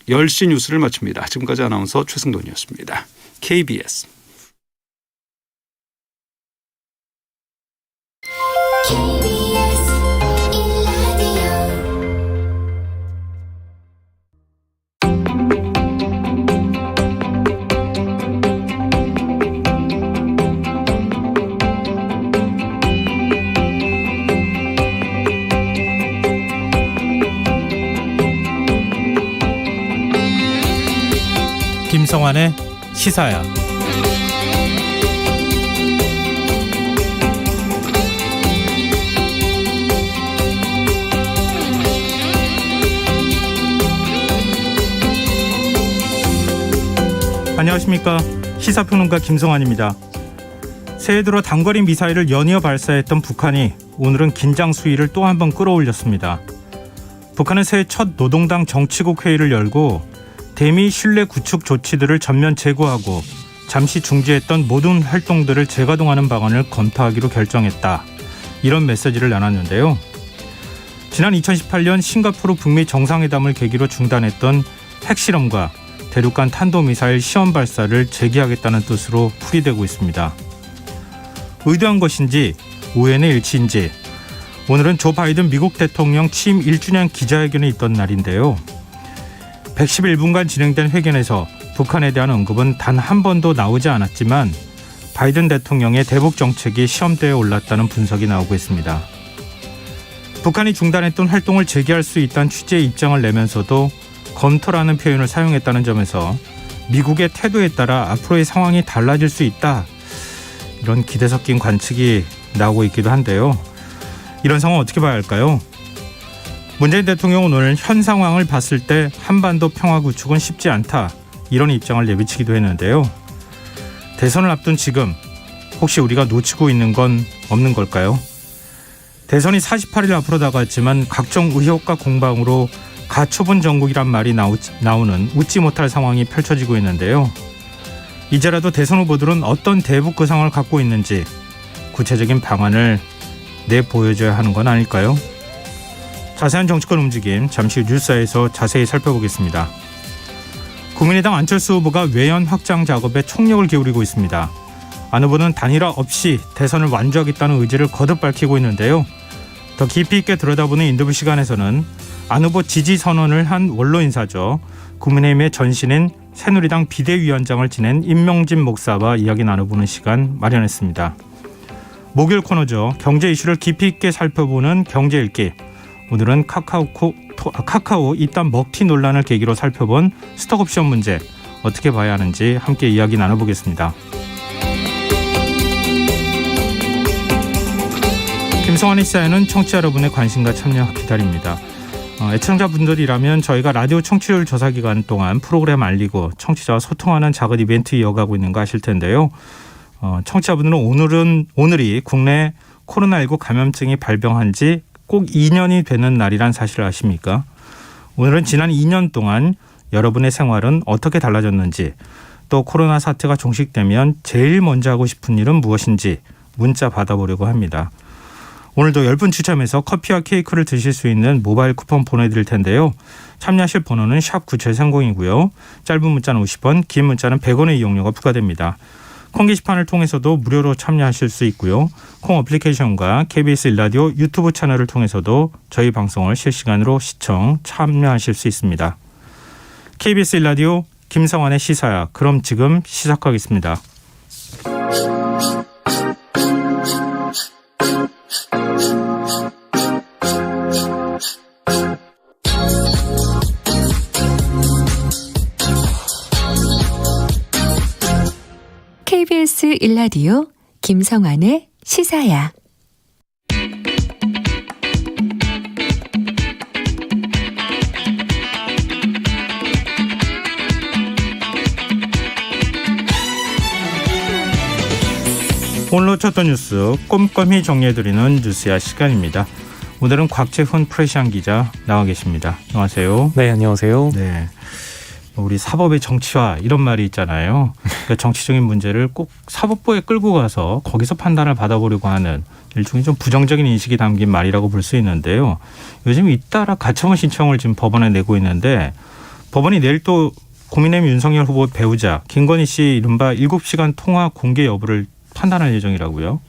10시 뉴스를 마칩니다. 지금까지 아나운서 최승돈이었습니다. KBS. 김성환의 시사야. 안녕하십니까. 시사평론가 김성환입니다. 새해 들어 단거리 미사일을 연이어 발사했던 북한이 오늘은 긴장 수위를 또 한 번 끌어올렸습니다. 북한은 새해 첫 노동당 정치국 회의를 열고 대미 신뢰 구축 조치들을 전면 제고하고 잠시 중지했던 모든 활동들을 재가동하는 방안을 검토하기로 결정했다. 이런 메시지를 내놨는데요. 지난 2018년 싱가포르 북미 정상회담을 계기로 중단했던 핵실험과 대륙간 탄도미사일 시험 발사를 재개하겠다는 뜻으로 풀이되고 있습니다. 의도한 것인지 오해의 일치인지 오늘은 조 바이든 미국 대통령 취임 1주년 기자회견에 있던 날인데요. 111분간 진행된 회견에서 북한에 대한 언급은 단 한 번도 나오지 않았지만 바이든 대통령의 대북 정책이 시험대에 올랐다는 분석이 나오고 있습니다. 북한이 중단했던 활동을 재개할 수 있다는 취지의 입장을 내면서도 검토라는 표현을 사용했다는 점에서 미국의 태도에 따라 앞으로의 상황이 달라질 수 있다. 이런 기대 섞인 관측이 나오고 있기도 한데요. 이런 상황 어떻게 봐야 할까요? 문재인 대통령은 오늘 현 상황을 봤을 때 한반도 평화 구축은 쉽지 않다. 이런 입장을 내비치기도 했는데요. 대선을 앞둔 지금 혹시 우리가 놓치고 있는 건 없는 걸까요? 대선이 48일 앞으로 다가왔지만 각종 의혹과 공방으로 가초분 정국이란 말이 나오는 웃지 못할 상황이 펼쳐지고 있는데요. 이제라도 대선 후보들은 어떤 대북 구상을 갖고 있는지 구체적인 방안을 내보여줘야 하는 건 아닐까요? 자세한 정치권 움직임 잠시 후 뉴스에서 자세히 살펴보겠습니다. 국민의당 안철수 후보가 외연 확장 작업에 총력을 기울이고 있습니다. 안 후보는 단일화 없이 대선을 완주하겠다는 의지를 거듭 밝히고 있는데요. 더 깊이 있게 들여다보는 인터뷰 시간에서는 안 후보 지지 선언을 한 원로 인사죠. 국민의힘의 전신인 새누리당 비대위원장을 지낸 임명진 목사와 이야기 나눠보는 시간 마련했습니다. 목요일 코너죠. 경제 이슈를 깊이 있게 살펴보는 경제 읽기. 오늘은 카카오 이딴 먹튀 논란을 계기로 살펴본 스톡옵션 문제 어떻게 봐야 하는지 함께 이야기 나눠보겠습니다. 김성환의 시사에는 청취자 여러분의 관심과 참여 기다립니다. 애청자분들이라면 저희가 라디오 청취율 조사 기간 동안 프로그램 알리고 청취자와 소통하는 작은 이벤트 이어가고 있는 거 아실 텐데요. 청취자분들은 오늘이 국내 코로나19 감염증이 발병한 지 꼭 2년이 되는 날이란 사실을 아십니까? 오늘은 지난 2년 동안 여러분의 생활은 어떻게 달라졌는지 또 코로나 사태가 종식되면 제일 먼저 하고 싶은 일은 무엇인지 문자 받아보려고 합니다. 오늘도 10분 추첨해서 커피와 케이크를 드실 수 있는 모바일 쿠폰 보내드릴 텐데요. 참여하실 번호는 샵 9730이고요. 짧은 문자는 50원, 긴 문자는 100원의 이용료가 부과됩니다. 콩 게시판을 통해서도 무료로 참여하실 수 있고요. 콩 어플리케이션과 KBS 1라디오 유튜브 채널을 통해서도 저희 방송을 실시간으로 시청, 참여하실 수 있습니다. KBS 1라디오 김성환의 시사야. 그럼 지금 시작하겠습니다. KBS 1라디오 김성환의 시사야. 오늘 놓쳤던 뉴스 꼼꼼히 정리해드리는 뉴스야 시간입니다. 오늘은 곽재훈 프레시안 기자 나와 계십니다. 안녕하세요. 네, 안녕하세요. 네, 우리 사법의 정치화 이런 말이 있잖아요. 그러니까 정치적인 문제를 꼭 사법부에 끌고 가서 거기서 판단을 받아보려고 하는 일종의 좀 부정적인 인식이 담긴 말이라고 볼 수 있는데요. 요즘 잇따라 가처분 신청을 지금 법원에 내고 있는데 법원이 내일 또 국민의힘 윤석열 후보 배우자 김건희 씨 이른바 7시간 통화 공개 여부를 판단할 예정이라고요.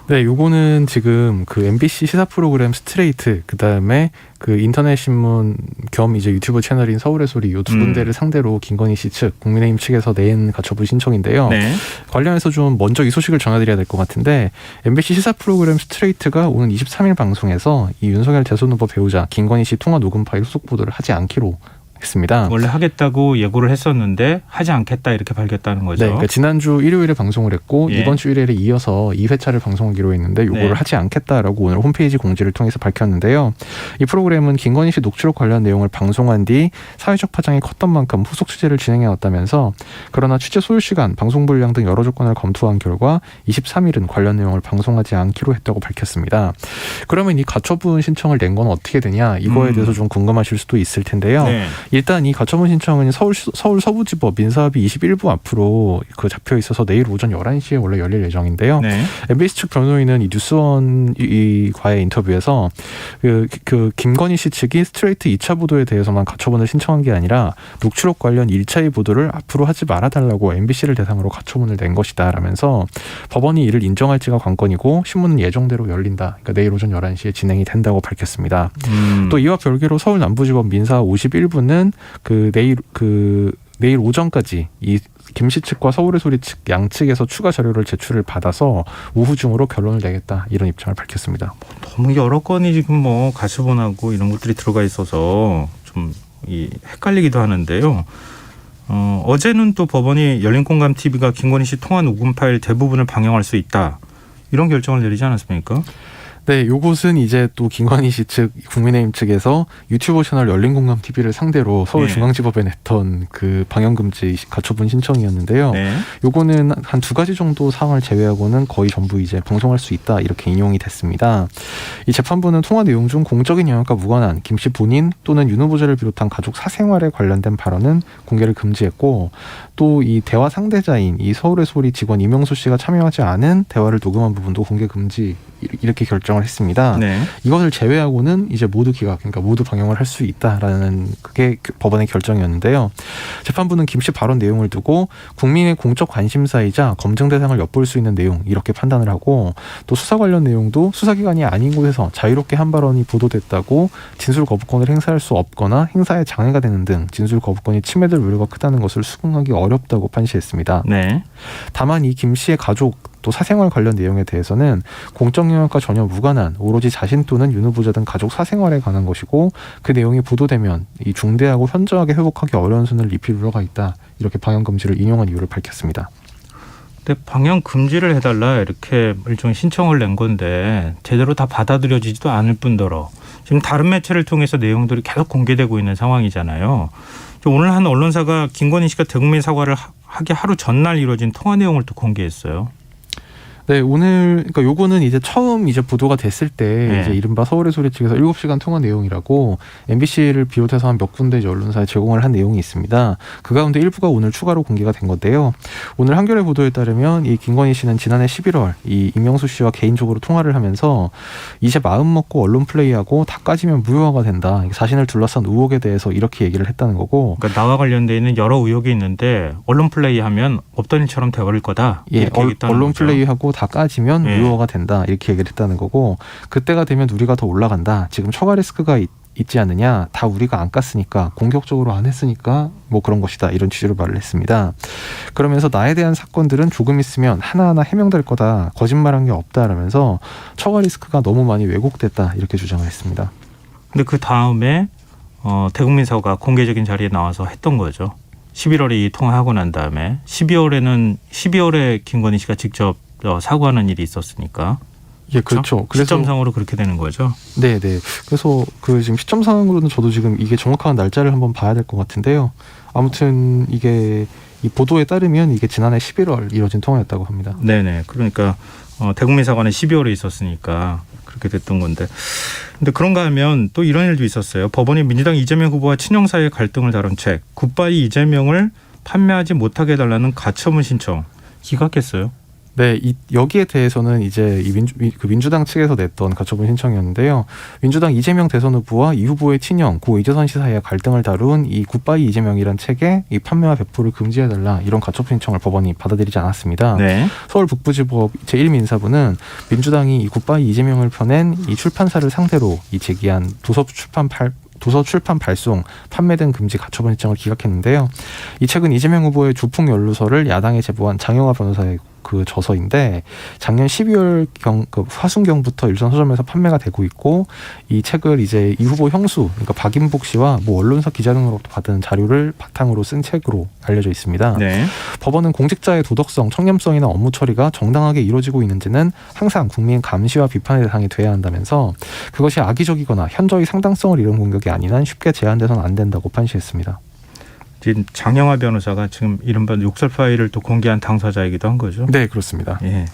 네, 요거는 지금 그 MBC 시사 프로그램 스트레이트, 그 다음에 그 인터넷 신문 겸 이제 유튜브 채널인 서울의 소리 요 두 군데를 상대로 김건희 씨 측, 국민의힘 측에서 낸 가처분 신청인데요. 네. 관련해서 좀 먼저 이 소식을 전해드려야 될 것 같은데, MBC 시사 프로그램 스트레이트가 오는 23일 방송에서 이 윤석열 대선 후보 배우자 김건희 씨 통화 녹음 파일 후속 보도를 하지 않기로 했습니다. 원래 하겠다고 예고를 했었는데 하지 않겠다 이렇게 밝혔다는 거죠. 네, 그러니까 지난주 일요일에 방송을 했고 예. 이번 주 일요일에 이어서 2회차를 방송하기로 했는데 요거를 네. 하지 않겠다라고 오늘 홈페이지 공지를 통해서 밝혔는데요. 이 프로그램은 김건희 씨 녹취록 관련 내용을 방송한 뒤 사회적 파장이 컸던 만큼 후속 취재를 진행해 왔다면서, 그러나 취재 소요 시간, 방송 분량 등 여러 조건을 검토한 결과 23일은 관련 내용을 방송하지 않기로 했다고 밝혔습니다. 그러면 이 가처분 신청을 낸 건 어떻게 되냐, 이거에 대해서 좀 궁금하실 수도 있을 텐데요. 네. 일단 이 가처분 신청은 서울 서부지법 민사합의 21부 앞으로 그 잡혀 있어서 내일 오전 11시에 원래 열릴 예정인데요. 네. MBC 측 변호인은 이 뉴스원과의 인터뷰에서 그 김건희 씨 측이 스트레이트 2차 보도에 대해서만 가처분을 신청한 게 아니라 녹취록 관련 1차의 보도를 앞으로 하지 말아달라고 MBC를 대상으로 가처분을 낸 것이다 라면서 법원이 이를 인정할지가 관건이고 신문은 예정대로 열린다. 그러니까 내일 오전 11시에 진행이 된다고 밝혔습니다. 또 이와 별개로 서울 남부지법 민사 51부는 내일 오전까지 이 김씨 측과 서울의 소리 측 양측에서 추가 자료를 제출을 받아서 오후 중으로 결론을 내겠다, 이런 입장을 밝혔습니다. 너무 여러 건이 지금 뭐 가처분하고 이런 것들이 들어가 있어서 좀 헷갈리기도 하는데요. 어제는 또 법원이 열린공감TV가 김건희 씨 통화 녹음 파일 대부분을 방영할 수 있다, 이런 결정을 내리지 않았습니까? 네, 요것은 이제 또 김건희 씨 측, 국민의힘 측에서 유튜브 채널 열린공감TV를 상대로 서울중앙지법에 냈던 그 방영금지 가처분 신청이었는데요. 네. 요거는 한 두 가지 정도 사항을 제외하고는 거의 전부 이제 방송할 수 있다, 이렇게 인용이 됐습니다. 이 재판부는 통화 내용 중 공적인 영역과 무관한 김 씨 본인 또는 윤 후보자를 비롯한 가족 사생활에 관련된 발언은 공개를 금지했고, 또 이 대화 상대자인 이 서울의 소리 직원 이명수 씨가 참여하지 않은 대화를 녹음한 부분도 공개 금지, 이렇게 결정을 했습니다. 네. 이것을 제외하고는 이제 모두 기각, 그러니까 모두 방영을 할 수 있다라는 그게 법원의 결정이었는데요. 재판부는 김 씨 발언 내용을 두고 국민의 공적 관심사이자 검증 대상을 엿볼 수 있는 내용, 이렇게 판단을 하고, 또 수사 관련 내용도 수사기관이 아닌 곳에서 자유롭게 한 발언이 보도됐다고 진술 거부권을 행사할 수 없거나 행사에 장애가 되는 등 진술 거부권이 침해될 우려가 크다는 것을 수긍하기 어렵다고 판시했습니다. 네. 다만 이 김 씨의 가족 또 사생활 관련 내용에 대해서는 공적 영역과 전혀 무관한 오로지 자신 또는 윤 후보자 등 가족 사생활에 관한 것이고, 그 내용이 보도되면 이 중대하고 현저하게 회복하기 어려운 손을 입힐 우려가 있다, 이렇게 방영 금지를 인용한 이유를 밝혔습니다. 근데 방영 금지를 해달라 이렇게 일종의 신청을 낸 건데 제대로 다 받아들여지지도 않을 뿐더러 지금 다른 매체를 통해서 내용들이 계속 공개되고 있는 상황이잖아요. 오늘 한 언론사가 김건희 씨가 대국민 사과를 하기 하루 전날 이루어진 통화 내용을 또 공개했어요. 네, 오늘 그러니까 요거는 이제 처음 이제 보도가 됐을 때 이제 이른바 서울의 소리 측에서 7시간 통화 내용이라고 MBC를 비롯해서 한 몇 군데 이제 언론사에 제공을 한 내용이 있습니다. 그 가운데 일부가 오늘 추가로 공개가 된 건데요. 오늘 한겨레 보도에 따르면 이 김건희 씨는 지난해 11월 이 이명수 씨와 개인적으로 통화를 하면서 이제 마음 먹고 언론 플레이하고 다 까지면 무효화가 된다, 자신을 둘러싼 의혹에 대해서 이렇게 얘기를 했다는 거고. 그러니까 나와 관련돼 있는 여러 의혹이 있는데 언론 플레이하면 없던 일처럼 돼버릴 거다. 예, 이렇게 얘기했다는 언론 거죠. 플레이하고 다 까지면 무효화가 된다, 이렇게 얘기를 했다는 거고, 그때가 되면 우리가 더 올라간다, 지금 처가 리스크가 있지 않느냐, 다 우리가 안 깠으니까, 공격적으로 안 했으니까 뭐 그런 것이다, 이런 취지로 말을 했습니다. 그러면서 나에 대한 사건들은 조금 있으면 하나하나 해명될 거다, 거짓말한 게 없다라면서 처가 리스크가 너무 많이 왜곡됐다, 이렇게 주장을 했습니다. 근데 그 다음에 대국민 사과가 공개적인 자리에 나와서 했던 거죠. 11월에 이 통화하고 난 다음에 12월에 김건희 씨가 직접 사과하는 일이 있었으니까. 예, 그렇죠. 그래서 시점상으로 그렇게 되는 거죠. 네. 그래서 그 지금 시점상으로는 저도 지금 이게 정확한 날짜를 한번 봐야 될 것 같은데요. 아무튼 이게 이 보도에 따르면 이게 지난해 11월 이뤄진 통화였다고 합니다. 네네. 그러니까 대국민 사과는 12월에 있었으니까 그렇게 됐던 건데. 근데 그런가 하면 또 이런 일도 있었어요. 법원이 민주당 이재명 후보와 친형 사이의 갈등을 다룬 책 굿바이 이재명을 판매하지 못하게 해달라는 가처분 신청 기각했어요. 네, 여기에 대해서는 이제 그 민주당 측에서 냈던 가처분 신청이었는데요. 민주당 이재명 대선 후보와 이 후보의 친형 고 이재선 씨 사이의 갈등을 다룬 이 굿바이 이재명이란 책에 이 판매와 배포를 금지해달라 이런 가처분 신청을 법원이 받아들이지 않았습니다. 네. 서울 북부지법 제1민사부는 민주당이 이 굿바이 이재명을 펴낸 이 출판사를 상대로 이 제기한 도서 출판 발송, 판매 등 금지 가처분 신청을 기각했는데요. 이 책은 이재명 후보의 주풍 연루서를 야당에 제보한 장영하 변호사의 그 저서인데 작년 12월 화순경부터 일선 서점에서 판매가 되고 있고 이 책을 이제 이 후보 형수 그러니까 박인복 씨와 뭐 언론사 기자 등으로부터 받은 자료를 바탕으로 쓴 책으로 알려져 있습니다. 네. 법원은 공직자의 도덕성, 청렴성이나 업무 처리가 정당하게 이루어지고 있는지는 항상 국민 감시와 비판의 대상이 돼야 한다면서 그것이 악의적이거나 현저히 상당성을 이룬 공격이 아닌 한 쉽게 제한돼서는 안 된다고 판시했습니다. 지금 장영하 변호사가 지금 이른바 욕설 파일을 또 공개한 당사자이기도 한 거죠. 네, 그렇습니다. 예.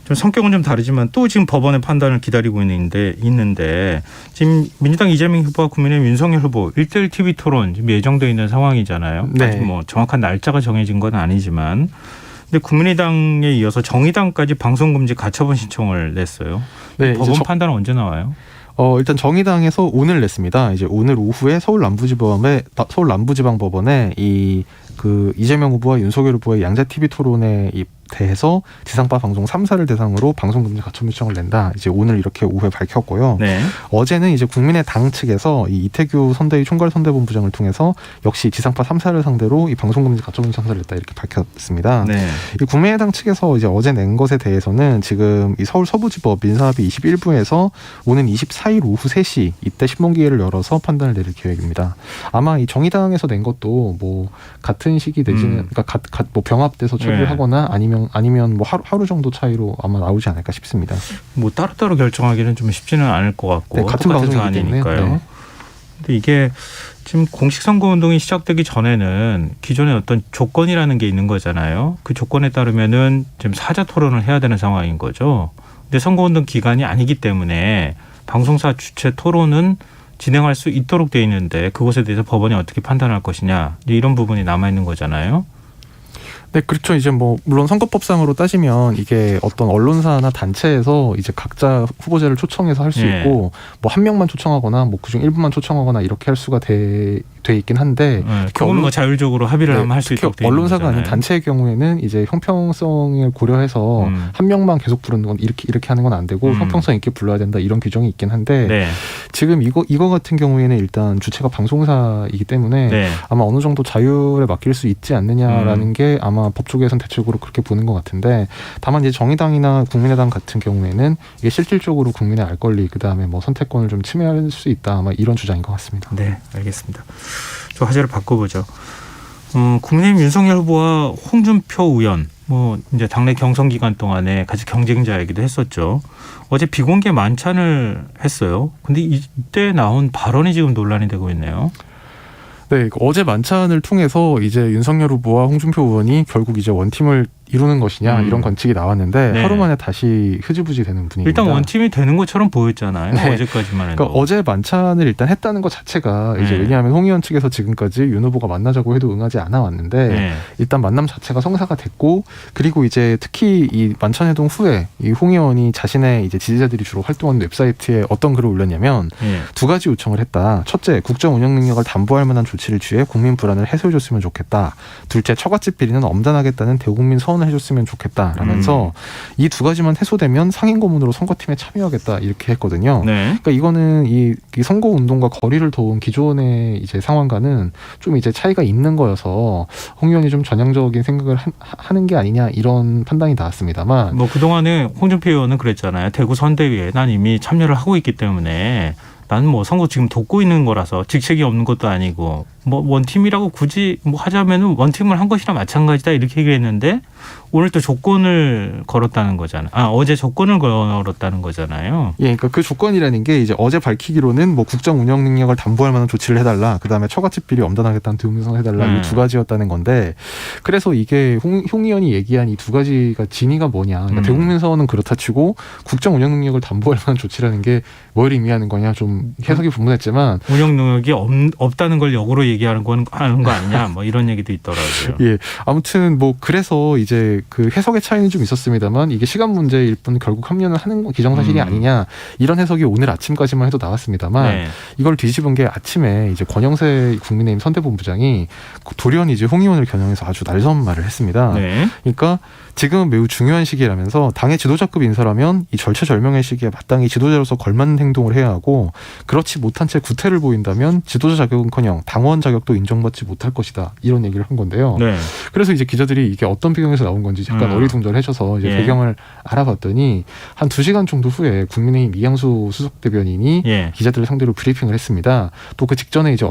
좀 성격은 좀 다르지만 또 지금 법원의 판단을 기다리고 있는데 지금 민주당 이재명 후보와 국민의힘 윤석열 후보 1대1 TV 토론 지금 예정돼 있는 상황이잖아요. 네. 아직 뭐 정확한 날짜가 정해진 건 아니지만 근데 국민의당에 이어서 정의당까지 방송금지 가처분 신청을 냈어요. 네, 법원 판단은 언제 나와요? 일단 정의당에서 오늘 냈습니다. 이제 오늘 오후에 서울 남부지방법원에 그 이재명 후보와 윤석열 후보의 양자 TV 토론에 대해서 지상파 방송 3사를 대상으로 방송금지 가처분 신청을 낸다. 이제 오늘 이렇게 오후에 밝혔고요. 네. 어제는 이제 국민의당 측에서 이 이태규 선대위 총괄선대본부장을 통해서 역시 지상파 3사를 상대로 이 방송금지 가처분 신청을 냈다 이렇게 밝혔습니다. 네. 이 국민의당 측에서 이제 어제 낸 것에 대해서는 지금 이 서울 서부지법 민사합의 21부에서 오는 24일 오후 3시 이때 신문기회를 열어서 판단을 내릴 계획입니다. 아마 이 정의당에서 낸 것도 뭐 같은 시기 내지는 그러니까 뭐 병합돼서 처리를 네. 하거나 아니면 뭐 하루 정도 차이로 아마 나오지 않을까 싶습니다. 뭐 따로따로 결정하기는 좀 쉽지는 않을 것 같고 네, 같은 방송이기 때문에. 아니니까요. 네. 근데 이게 지금 공식 선거 운동이 시작되기 전에는 기존에 어떤 조건이라는 게 있는 거잖아요. 그 조건에 따르면은 지금 사자 토론을 해야 되는 상황인 거죠. 근데 선거 운동 기간이 아니기 때문에 방송사 주최 토론은 진행할 수 있도록 돼 있는데 그것에 대해서 법원이 어떻게 판단할 것이냐 이런 부분이 남아 있는 거잖아요. 네, 그렇죠. 이제 뭐 물론 선거법상으로 따지면 이게 어떤 언론사나 단체에서 이제 각자 후보자를 초청해서 할 수 네. 있고 뭐 한 명만 초청하거나 뭐 그중 일부만 초청하거나 이렇게 할 수가 돼 있긴 한데 그건 뭐 자율적으로 합의를 하면 할 수 있도록 돼 있는 언론사가 아닌 거잖아요. 단체의 경우에는 이제 형평성을 고려해서 한 명만 계속 부르는 건 이렇게 하는 건 안 되고 형평성 있게 불러야 된다 이런 규정이 있긴 한데 네. 지금 이거 같은 경우에는 일단 주체가 방송사이기 때문에 네. 아마 어느 정도 자율에 맡길 수 있지 않느냐라는 게 아마 법 쪽에서는 대체적으로 그렇게 보는 것 같은데 다만 이제 정의당이나 국민의당 같은 경우에는 이게 실질적으로 국민의 알 권리 그다음에 뭐 선택권을 좀 침해할 수 있다 아마 이런 주장인 것 같습니다. 네, 알겠습니다. 좀 화제를 바꿔보죠. 국민의힘 윤석열 후보와 홍준표 의원 뭐 이제 당내 경선 기간 동안에 같이 경쟁자이기도 했었죠. 어제 비공개 만찬을 했어요. 근데 이때 나온 발언이 지금 논란이 되고 있네요. 네, 어제 만찬을 통해서 이제 윤석열 후보와 홍준표 의원이 결국 이제 원팀을 이루는 것이냐 이런 관측이 나왔는데 네. 하루 만에 다시 흐지부지 되는 분위기입니다. 일단 원팀이 되는 것처럼 보였잖아요. 네. 어제까지만 해도. 그러니까 어제 만찬을 일단 했다는 것 자체가 이제 네. 왜냐하면 홍 의원 측에서 지금까지 윤 후보가 만나자고 해도 응하지 않아 왔는데 네. 일단 만남 자체가 성사가 됐고 그리고 이제 특히 이 만찬 회동 후에 이 홍 의원이 자신의 이제 지지자들이 주로 활동하는 웹사이트에 어떤 글을 올렸냐면 네. 두 가지 요청을 했다. 첫째, 국정 운영 능력을 담보할 만한 조치를 취해 국민 불안을 해소해줬으면 좋겠다. 둘째, 처갓집 비리는 엄단하겠다는 대국민 서원을 해줬으면 좋겠다. 라면서 이 두 가지만 해소되면 상임 고문으로 선거팀에 참여하겠다 이렇게 했거든요. 네. 그러니까 이거는 이 선거 운동과 거리를 둬온 기존의 이제 상황과는 좀 이제 차이가 있는 거여서 홍 의원이 좀 전향적인 생각을 하는 게 아니냐 이런 판단이 나왔습니다만. 뭐 그동안에 홍준표 의원은 그랬잖아요. 대구 선대위에 난 이미 참여를 하고 있기 때문에 나는 뭐 선거 지금 돕고 있는 거라서 직책이 없는 것도 아니고 뭐 원팀이라고 굳이 뭐 하자면은 원팀을 한 것이나 마찬가지다 이렇게 얘기했는데 오늘 또 조건을 걸었다는 거잖아요. 어제 조건을 걸었다는 거잖아요. 예, 그러니까 그 조건이라는 게 이제 어제 밝히기로는 뭐 국정 운영 능력을 담보할 만한 조치를 해달라. 그 다음에 처갓집 비리 엄단하겠다는 대국민선 해달라. 이 두 가지였다는 건데 그래서 이게 홍 의원이 얘기한 이 두 가지가 진위가 뭐냐. 그러니까 대국민선은 그렇다 치고 국정 운영 능력을 담보할 만한 조치라는 게 뭘 의미하는 거냐 좀 해석이 분분했지만 운영 능력이 없다는 걸 역으로 얘기하는 거 아니냐. 뭐 이런 얘기도 있더라고요. 예, 아무튼 뭐 그래서 이제 이제 그 해석의 차이는 좀 있었습니다만 이게 시간 문제일 뿐 결국 합류는 하는 건 기정사실이 아니냐 이런 해석이 오늘 아침까지만 해도 나왔습니다만 네. 이걸 뒤집은 게 아침에 이제 권영세 국민의힘 선대본부장이 돌연 이제 홍 의원을 겨냥해서 아주 날선 말을 했습니다. 네. 그러니까 지금은 매우 중요한 시기라면서 당의 지도자급 인사라면 이 절체절명의 시기에 마땅히 지도자로서 걸맞는 행동을 해야 하고 그렇지 못한 채 구태를 보인다면 지도자 자격은커녕 당원 자격도 인정받지 못할 것이다. 이런 얘기를 한 건데요. 네. 그래서 이제 기자들이 이게 어떤 배경에서 나온 건지 잠깐 어리둥절해져서 이제 예. 배경을 알아봤더니 한 2시간 정도 후에 국민의힘 이양수 수석 대변인이 예. 기자들을 상대로 브리핑을 했습니다. 또 그 직전에 이제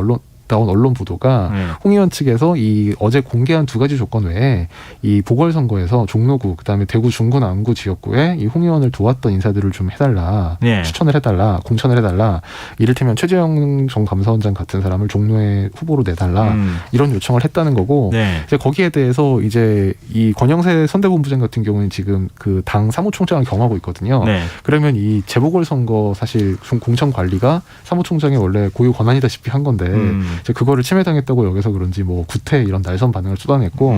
나온 언론 보도가 네. 홍 의원 측에서 이 어제 공개한 2가지 조건 외에 이 보궐선거에서 종로구 그다음에 대구 중구 남구 지역구에 이 홍 의원을 도왔던 인사들을 좀 해달라 네. 추천을 해달라 공천을 해달라 이를테면 최재형 전 감사원장 같은 사람을 종로의 후보로 내달라 이런 요청을 했다는 거고 네. 이제 거기에 대해서 이제 이 권영세 선대본부장 같은 경우는 지금 그 당 사무총장을 겸하고 있거든요. 네. 그러면 이 재보궐선거 사실 공천 관리가 사무총장의 원래 고유 권한이다시피 한 건데 이제 그거를 침해당했다고 여기서 그런지 뭐 구태 이런 날선 반응을 쏟아냈고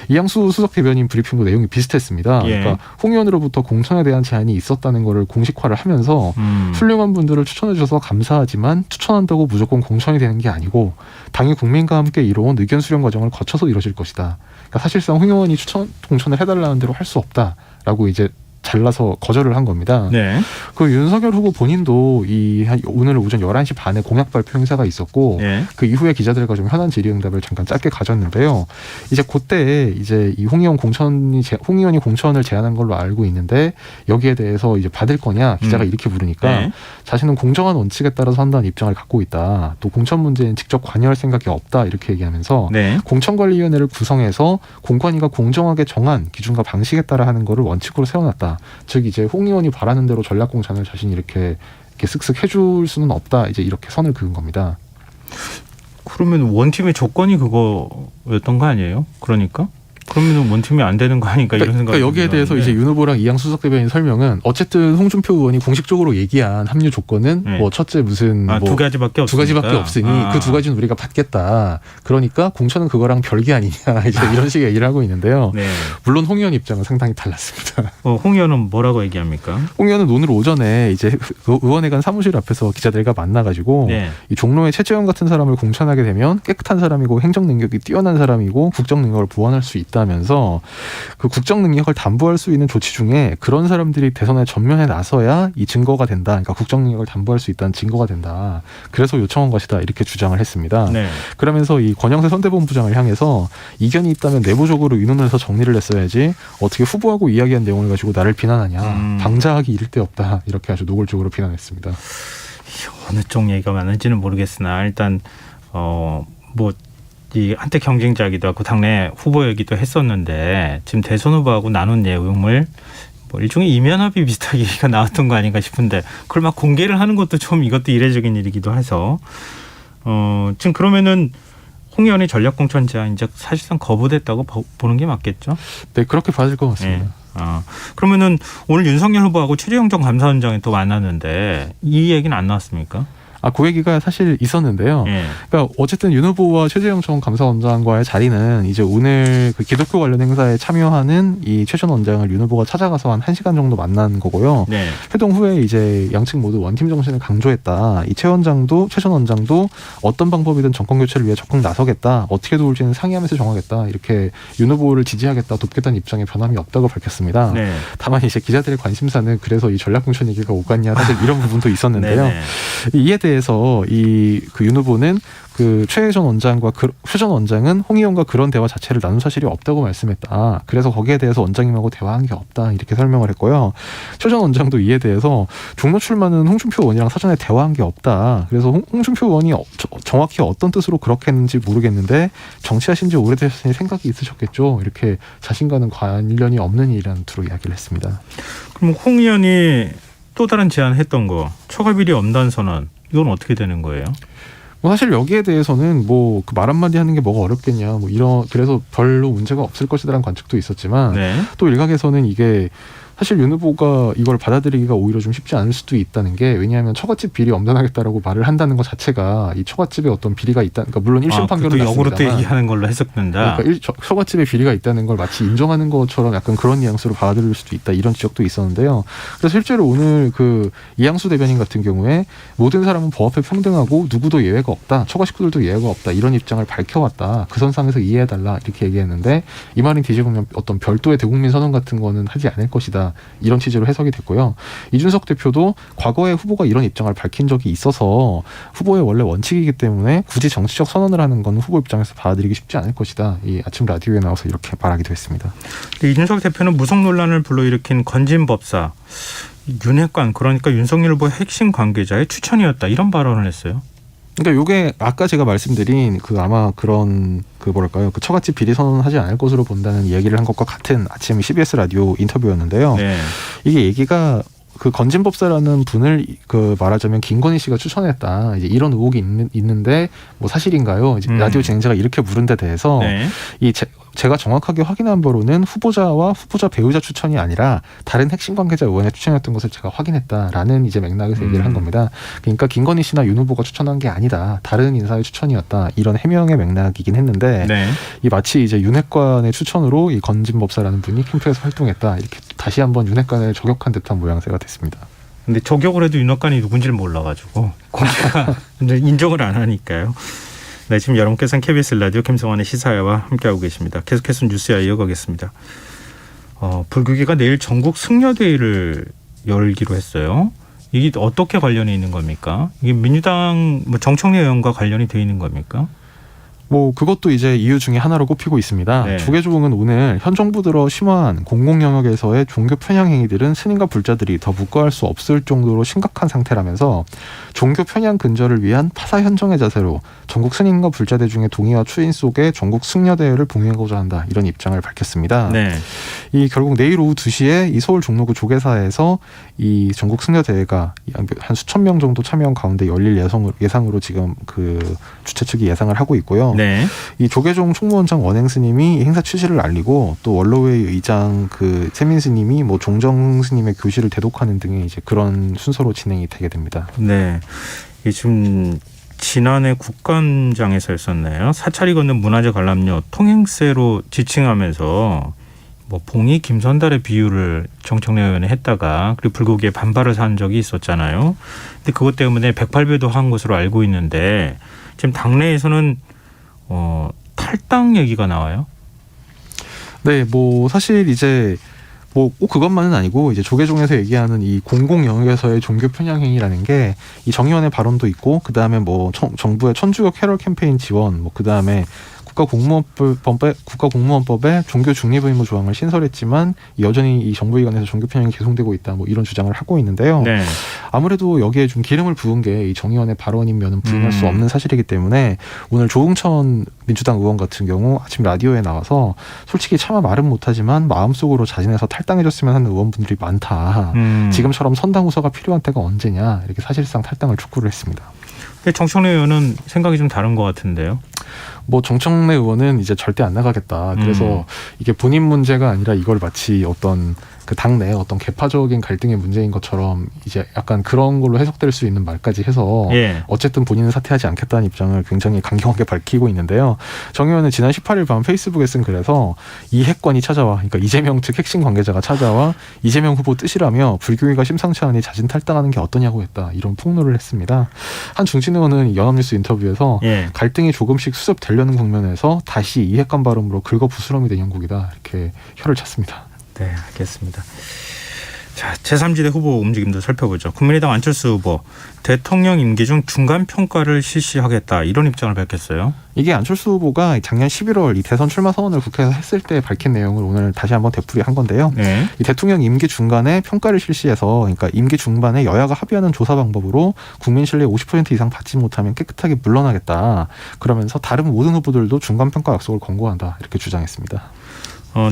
이양수 수석 대변인 브리핑도 내용이 비슷했습니다. 예. 그러니까 홍 의원으로부터 공천에 대한 제안이 있었다는 거를 공식화를 하면서 훌륭한 분들을 추천해 주셔서 감사하지만 추천한다고 무조건 공천이 되는 게 아니고 당이 국민과 함께 이뤄온 의견 수렴 과정을 거쳐서 이뤄질 것이다. 그러니까 사실상 홍 의원이 공천을 해달라는 대로 할 수 없다라고 이제 잘라서 거절을 한 겁니다. 네. 그 윤석열 후보 본인도 오늘 오전 11시 반에 공약 발표 행사가 있었고 네. 그 이후에 기자들과 좀 현안 질의응답을 잠깐 짧게 가졌는데요. 이제 그때 이제 이 홍 의원이 공천을 제안한 걸로 알고 있는데 여기에 대해서 이제 받을 거냐 기자가 이렇게 물으니까 네. 자신은 공정한 원칙에 따라서 한다는 입장을 갖고 있다. 또 공천 문제엔 직접 관여할 생각이 없다 이렇게 얘기하면서 네. 공천관리위원회를 구성해서 공관위가 공정하게 정한 기준과 방식에 따라 하는 거를 원칙으로 세워놨다. 즉 이제 홍 의원이 바라는 대로 전략공천을 자신이 이렇게 쓱쓱 해줄 수는 없다. 이제 이렇게 선을 그은 겁니다. 그러면 원팀의 조건이 그거였던 거 아니에요? 그러니까? 그러면 원팀이 안 되는 거 아닌가 이런 생각이 그러니까 여기에 대해서 이제 윤 후보랑 이양수 수석 대변인 설명은 어쨌든 홍준표 의원이 공식적으로 얘기한 합류 조건은 네. 뭐 첫째 무슨 뭐 2가지밖에 없으니까. 2가지밖에 없으니 그 2가지는 우리가 받겠다. 그러니까 공천은 그거랑 별개 아니냐 이제 이런 식의 얘기를 하고 있는데요. 네. 물론 홍 의원 입장은 상당히 달랐습니다. 홍 의원은 뭐라고 얘기합니까? 홍 의원은 오늘 오전에 이제 의원회관 사무실 앞에서 기자들과 만나가지고 네. 이 종로의 최재형 같은 사람을 공천하게 되면 깨끗한 사람이고 행정 능력이 뛰어난 사람이고 국정 능력을 보완할 수 있다면서 그 국정 능력을 담보할 수 있는 조치 중에 그런 사람들이 대선에 전면에 나서야 이 증거가 된다. 그러니까 국정 능력을 담보할 수 있다는 증거가 된다. 그래서 요청한 것이다. 이렇게 주장을 했습니다. 네. 그러면서 이 권영세 선대본부장을 향해서 이견이 있다면 내부적으로 의논해서 정리를 했어야지 어떻게 후보하고 이야기한 내용을 가지고 나를 비난하냐. 방자하기 이를 데 없다. 이렇게 아주 노골적으로 비난했습니다. 어느 쪽 얘기가 많은지는 모르겠으나 일단 이 한때 경쟁자이기도 하고 당내 후보이기도 했었는데 지금 대선 후보하고 나눈 내용을 뭐 일종의 이면 합의 비슷하게 얘기가 나왔던 거 아닌가 싶은데 그걸 막 공개를 하는 것도 좀 이것도 이례적인 일이기도 해서 지금 그러면은 홍 의원의 전략공천 제안 이제 사실상 거부됐다고 보는 게 맞겠죠? 네, 그렇게 봐야 될 것 같습니다. 네. 그러면은 오늘 윤석열 후보하고 최재형 전 감사원장이 또 만났는데 이 얘기는 안 나왔습니까? 그 얘기가 사실 있었는데요. 예. 그러니까 어쨌든 윤 후보와 최재형 전 감사원장과의 자리는 이제 오늘 그 기독교 관련 행사에 참여하는 이 최 전 원장을 윤 후보가 찾아가서 한 1시간 정도 만난 거고요. 네. 회동 후에 이제 양측 모두 원팀 정신을 강조했다. 이 최 전 원장도 어떤 방법이든 정권 교체를 위해 적극 나서겠다. 어떻게 도울지는 상의하면서 정하겠다. 이렇게 윤 후보를 지지하겠다, 돕겠다는 입장에 변함이 없다고 밝혔습니다. 네. 다만 이제 기자들의 관심사는 그래서 이 전략공천 얘기가 오갔냐 사실 이런 부분도 있었는데요. 네네. 이에 대해서 그 윤 후보는 그 최 전 원장은 홍 의원과 그런 대화 자체를 나눈 사실이 없다고 말씀했다. 그래서 거기에 대해서 원장님하고 대화한 게 없다. 이렇게 설명을 했고요. 최 전 원장도 이에 대해서 종로 출마는 홍준표 의원이랑 사전에 대화한 게 없다. 그래서 홍준표 의원이 정확히 어떤 뜻으로 그렇게 했는지 모르겠는데 정치하신 지 오래되셨으니 생각이 있으셨겠죠. 이렇게 자신과는 관련이 없는 일이라는 투로 이야기를 했습니다. 그럼 홍 의원이 또 다른 제안했던 거 처가비리 엄단 선언 이건 어떻게 되는 거예요? 사실 여기에 대해서는 그 말 한마디 하는 게 뭐가 어렵겠냐 그래서 별로 문제가 없을 것이라는 관측도 있었지만 네. 또 일각에서는 이게 사실 윤 후보가 이걸 받아들이기가 오히려 좀 쉽지 않을 수도 있다는 게 왜냐하면 처갓집 비리 엄단하겠다라고 말을 한다는 것 자체가 이 처갓집에 어떤 비리가 있다. 그러니까 물론 1심 판결은 났습니다만 역으로 또 얘기하는 걸로 해석된다. 그러니까 처갓집에 비리가 있다는 걸 마치 인정하는 것처럼 약간 그런 뉘앙스로 받아들일 수도 있다. 이런 지적도 있었는데요. 그래서 실제로 오늘 그 이양수 대변인 같은 경우에 모든 사람은 법 앞에 평등하고 누구도 예외가 없다. 처가 식구들도 예외가 없다. 이런 입장을 밝혀왔다. 그 선상에서 이해해달라. 이렇게 얘기했는데 이 말은 뒤집으면 어떤 별도의 대국민 선언 같은 거는 하지 않을 것이다. 이런 취지로 해석이 됐고요. 이준석 대표도 과거에 후보가 이런 입장을 밝힌 적이 있어서 후보의 원래 원칙이기 때문에 굳이 정치적 선언을 하는 건 후보 입장에서 받아들이기 쉽지 않을 것이다. 이 아침 라디오에 나와서 이렇게 말하기도 했습니다. 이준석 대표는 무속 논란을 불러일으킨 건진법사 윤핵관 그러니까 윤석열 후보의 핵심 관계자의 추천이었다. 이런 발언을 했어요. 그러니까 요게 아까 제가 말씀드린 그 아마 그런 그 뭐랄까요 그 처갓집 비리 선언하지 않을 것으로 본다는 얘기를 한 것과 같은 아침 CBS 라디오 인터뷰였는데요. 네. 이게 얘기가 그 건진법사라는 분을 그 말하자면 김건희 씨가 추천했다. 이제 이런 의혹이 있는데 뭐 사실인가요? 이제 라디오 진행자가 이렇게 물은 데 대해서 네. 제가 정확하게 확인한 바로는 후보자와 후보자 배우자 추천이 아니라 다른 핵심 관계자 의원의 추천이었던 것을 제가 확인했다라는 이제 맥락에서 얘기를 한 겁니다. 그러니까 김건희 씨나 윤 후보가 추천한 게 아니다. 다른 인사의 추천이었다. 이런 해명의 맥락이긴 했는데 네. 이 마치 이제 윤핵관의 추천으로 이 건진법사라는 분이 캠프에서 활동했다. 이렇게 다시 한번 윤핵관을 저격한 듯한 모양새가 됐습니다. 근데 저격을 해도 윤핵관이 누군지를 몰라가지고 공개가 인정을 안 하니까요. 네, 지금 여러분께서는 KBS 라디오 김성환의 시사회와 함께하고 계십니다. 계속해서 뉴스야 이어가겠습니다. 불교계가 내일 전국 승려대회를 열기로 했어요. 이게 어떻게 관련이 있는 겁니까? 이게 민주당 정청래 의원과 관련이 돼 있는 겁니까? 뭐 그것도 이제 이유 중에 하나로 꼽히고 있습니다. 네. 조계종은 오늘 현 정부 들어 심화한 공공 영역에서의 종교 편향 행위들은 스님과 불자들이 더 묵과할 수 없을 정도로 심각한 상태라면서 종교 편향 근절을 위한 파사 현정의 자세로 전국 스님과 불자들 중에 동의와 추인 속에 전국 승려대회를 봉행하고자 한다. 이런 입장을 밝혔습니다. 네. 이 결국 내일 오후 2시에 이 서울 종로구 조계사에서 이 전국 승려대회가 한 수천 명 정도 참여한 가운데 열릴 예상으로 지금 그 주최 측이 예상을 하고 있고요. 네. 이 조계종 총무원장 원행 스님이 이 행사 취지를 알리고 또 원로회 의장 그 세민 스님이 뭐 종정 스님의 교실을 대독하는 등의 이제 그런 순서로 진행이 되게 됩니다. 네. 이게 지금 지난해 국감장에서 했었나요? 사찰이 걷는 문화재 관람료 통행세로 지칭하면서 뭐 봉이 김선달의 비유를 정청래 의원이 했다가 그리고 불고기에 반발을 한 적이 있었잖아요. 근데 그것 때문에 108배도 한 것으로 알고 있는데 지금 당내에서는 탈당 얘기가 나와요. 네, 뭐 사실 이제 뭐 꼭 그것만은 아니고 이제 조계종에서 얘기하는 이 공공 영역에서의 종교 편향 행위라는 게 이 정 의원의 발언도 있고 그 다음에 뭐 정부의 천주교 캐럴 캠페인 지원 뭐 그 다음에 국가공무원법에 종교 중립 의무 조항을 신설했지만 여전히 이 정부 기관에서 종교 편향이 계속되고 있다. 뭐 이런 주장을 하고 있는데요. 네. 아무래도 여기에 좀 기름을 부은 게 이 정 의원의 발언이면은 부인할 수 없는 사실이기 때문에 오늘 조응천 민주당 의원 같은 경우 아침 라디오에 나와서 솔직히 차마 말은 못하지만 마음속으로 자진해서 탈당해줬으면 하는 의원분들이 많다. 지금처럼 선당 후서가 필요한 때가 언제냐 이렇게 사실상 탈당을 촉구를 했습니다. 근데 정청래 의원은 생각이 좀 다른 것 같은데요. 뭐 정청래 의원은 이제 절대 안 나가겠다. 그래서 이게 본인 문제가 아니라 이걸 마치 어떤 그 당내 어떤 계파적인 갈등의 문제인 것처럼 이제 약간 그런 걸로 해석될 수 있는 말까지 해서 예. 어쨌든 본인은 사퇴하지 않겠다는 입장을 굉장히 강경하게 밝히고 있는데요. 정 의원은 지난 18일 밤 페이스북에 쓴 글에서 이 핵관이 찾아와, 그러니까 이재명 측 핵심 관계자가 찾아와 이재명 후보 뜻이라며 불교계가 심상치 않으니 자진 탈당하는 게 어떠냐고 했다. 이런 폭로를 했습니다. 한 중진 의원은 연합뉴스 인터뷰에서 예. 갈등이 조금씩 수습되려는 국면에서 다시 이 핵관 발언으로 긁어부스럼이 된 형국이다. 이렇게 혀를 찼습니다. 네, 알겠습니다. 자, 제3지대 후보 움직임도 살펴보죠. 국민의당 안철수 후보 대통령 임기 중 중간 평가를 실시하겠다 이런 입장을 밝혔어요. 이게 안철수 후보가 작년 11월 이 대선 출마 선언을 국회에서 했을 때 밝힌 내용을 오늘 다시 한번 되풀이한 건데요. 네. 이 대통령 임기 중간에 평가를 실시해서 그러니까 임기 중반에 여야가 합의하는 조사 방법으로 국민 신뢰 50% 이상 받지 못하면 깨끗하게 물러나겠다. 그러면서 다른 모든 후보들도 중간 평가 약속을 권고한다. 이렇게 주장했습니다.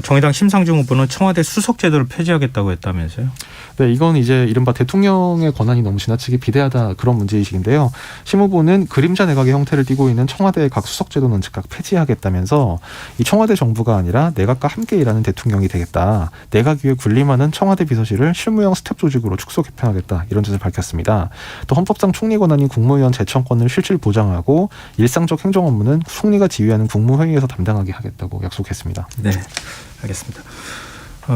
정의당 심상정 후보는 청와대 수석 제도를 폐지하겠다고 했다면서요? 네, 이건 이제 이른바 대통령의 권한이 너무 지나치게 비대하다 그런 문제의식인데요. 심 후보는 그림자 내각의 형태를 띠고 있는 청와대의 각 수석 제도는 즉각 폐지하겠다면서 이 청와대 정부가 아니라 내각과 함께 일하는 대통령이 되겠다. 내각 위에 군림하는 청와대 비서실을 실무형 스텝 조직으로 축소 개편하겠다. 이런 뜻을 밝혔습니다. 또 헌법상 총리 권한인 국무위원 제청권을 실질 보장하고 일상적 행정 업무는 총리가 지휘하는 국무회의에서 담당하게 하겠다고 약속했습니다. 네, 알겠습니다.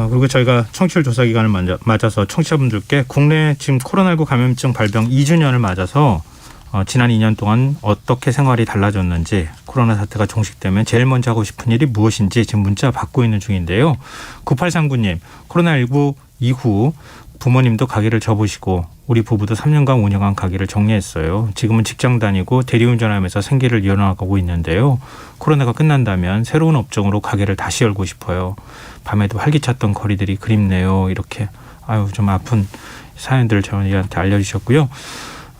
그리고 저희가 청취율 조사 기간을 맞아서 청취자분들께 국내 지금 코로나19 감염증 발병 2주년을 맞아서 지난 2년 동안 어떻게 생활이 달라졌는지, 코로나 사태가 종식되면 제일 먼저 하고 싶은 일이 무엇인지 지금 문자 받고 있는 중인데요. 9839님, 코로나19 이후 부모님도 가게를 접으시고 우리 부부도 3년간 운영한 가게를 정리했어요. 지금은 직장 다니고 대리운전하면서 생계를 이어나가고 있는데요. 코로나가 끝난다면 새로운 업종으로 가게를 다시 열고 싶어요. 밤에도 활기찼던 거리들이 그립네요. 이렇게 좀 아픈 사연들을 저희한테 알려주셨고요.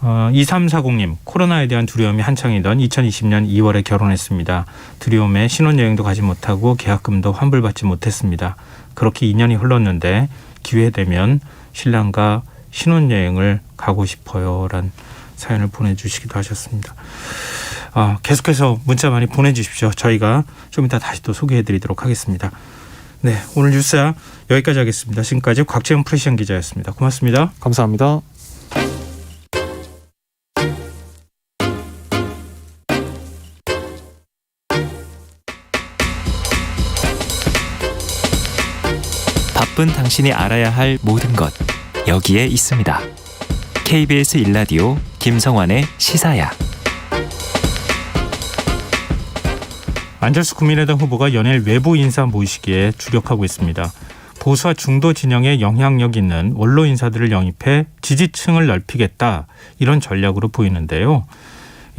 2340님, 코로나에 대한 두려움이 한창이던 2020년 2월에 결혼했습니다. 두려움에 신혼여행도 가지 못하고 계약금도 환불받지 못했습니다. 그렇게 2년이 흘렀는데 기회되면 신랑과 신혼여행을 가고 싶어요. 라는 사연을 보내주시기도 하셨습니다. 계속해서 문자 많이 보내주십시오. 저희가 좀 이따 다시 또 소개해드리도록 하겠습니다. 네, 오늘 뉴스야 여기까지 하겠습니다. 지금까지 곽재훈 프레시안 기자였습니다. 고맙습니다. 감사합니다. 바쁜 당신이 알아야 할 모든 것 여기에 있습니다. KBS 1라디오 김성환의 시사야. 안철수 국민의당 후보가 연일 외부 인사 모시기에 주력하고 있습니다. 보수와 중도 진영에 영향력 있는 원로 인사들을 영입해 지지층을 넓히겠다, 이런 전략으로 보이는데요.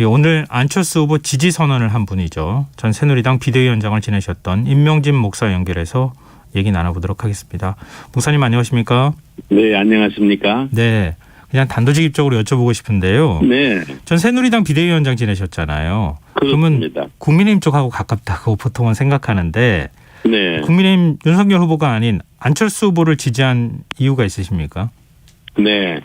오늘 안철수 후보 지지 선언을 한 분이죠. 전 새누리당 비대위원장을 지내셨던 임명진 목사 연결해서 얘기 나눠보도록 하겠습니다. 목사님 안녕하십니까? 네, 안녕하십니까? 네, 그냥 단도직입적으로 여쭤보고 싶은데요. 네. 전 새누리당 비대위원장 지내셨잖아요. 그렇습니다. 그러면 국민의힘 쪽하고 가깝다고 보통은 생각하는데 네. 국민의힘 윤석열 후보가 아닌 안철수 후보를 지지한 이유가 있으십니까? 네.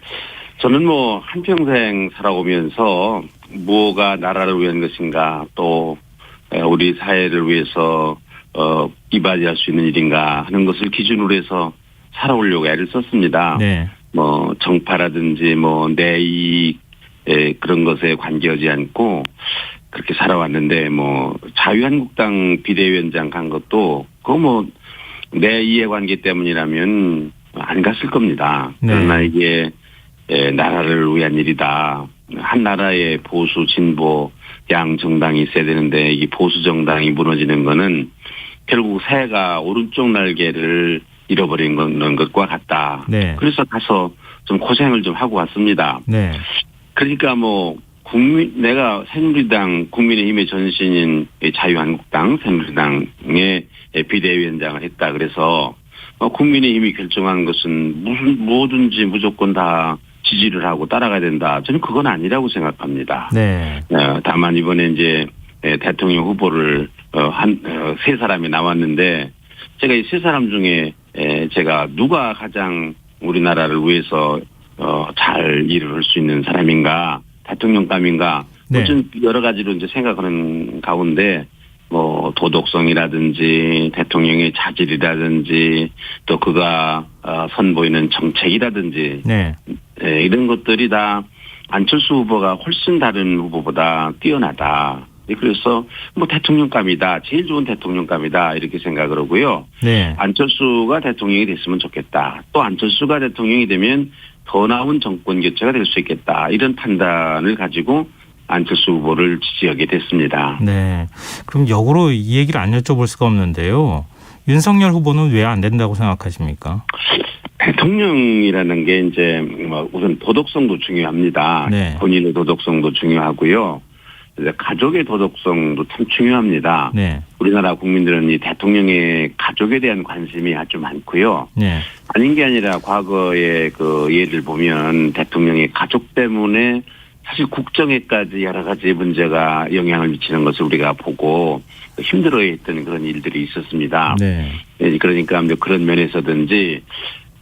저는 한평생 살아오면서 무엇가 나라를 위한 것인가, 또 우리 사회를 위해서 이바지할 수 있는 일인가 하는 것을 기준으로 해서 살아오려고 애를 썼습니다. 네. 정파라든지 내 이익 그런 것에 관계하지 않고 그렇게 살아왔는데 자유한국당 비대위원장 간 것도 그거 내 이해관계 때문이라면 안 갔을 겁니다. 네. 그러나 이게 나라를 위한 일이다. 한 나라의 보수 진보 양 정당이 있어야 되는데 이 보수 정당이 무너지는 거는 결국 새가 오른쪽 날개를 잃어버린 것과 같다. 네. 그래서 가서 좀 고생을 좀 하고 왔습니다. 네. 그러니까 내가 새누리당 국민의힘의 전신인 자유한국당 새누리당의 비대위원장을 했다. 그래서 국민의힘이 결정한 것은 뭐든지 무조건 다 지지를 하고 따라가야 된다. 저는 그건 아니라고 생각합니다. 네. 다만 이번에 이제 대통령 후보를 세 사람이 나왔는데 제가 이 세 사람 중에 제가 누가 가장 우리나라를 위해서 잘 일을 할 수 있는 사람인가, 대통령감인가, 네. 좀 여러 가지로 이제 생각하는 가운데 도덕성이라든지 대통령의 자질이라든지 또 그가 선보이는 정책이라든지 네. 이런 것들이 다 안철수 후보가 훨씬 다른 후보보다 뛰어나다. 그래서 대통령감이다. 제일 좋은 대통령감이다. 이렇게 생각을 하고요. 네. 안철수가 대통령이 됐으면 좋겠다. 또 안철수가 대통령이 되면 더 나은 정권 교체가 될 수 있겠다. 이런 판단을 가지고 안철수 후보를 지지하게 됐습니다. 네. 그럼 역으로 이 얘기를 안 여쭤볼 수가 없는데요. 윤석열 후보는 왜 안 된다고 생각하십니까? 대통령이라는 게 이제 우선 도덕성도 중요합니다. 네. 본인의 도덕성도 중요하고요. 가족의 도덕성도 참 중요합니다. 네. 우리나라 국민들은 이 대통령의 가족에 대한 관심이 아주 많고요. 네. 아닌 게 아니라 과거의 그 예를 보면 대통령의 가족 때문에 사실 국정에까지 여러 가지 문제가 영향을 미치는 것을 우리가 보고 힘들어했던 그런 일들이 있었습니다. 네. 그러니까 그런 면에서든지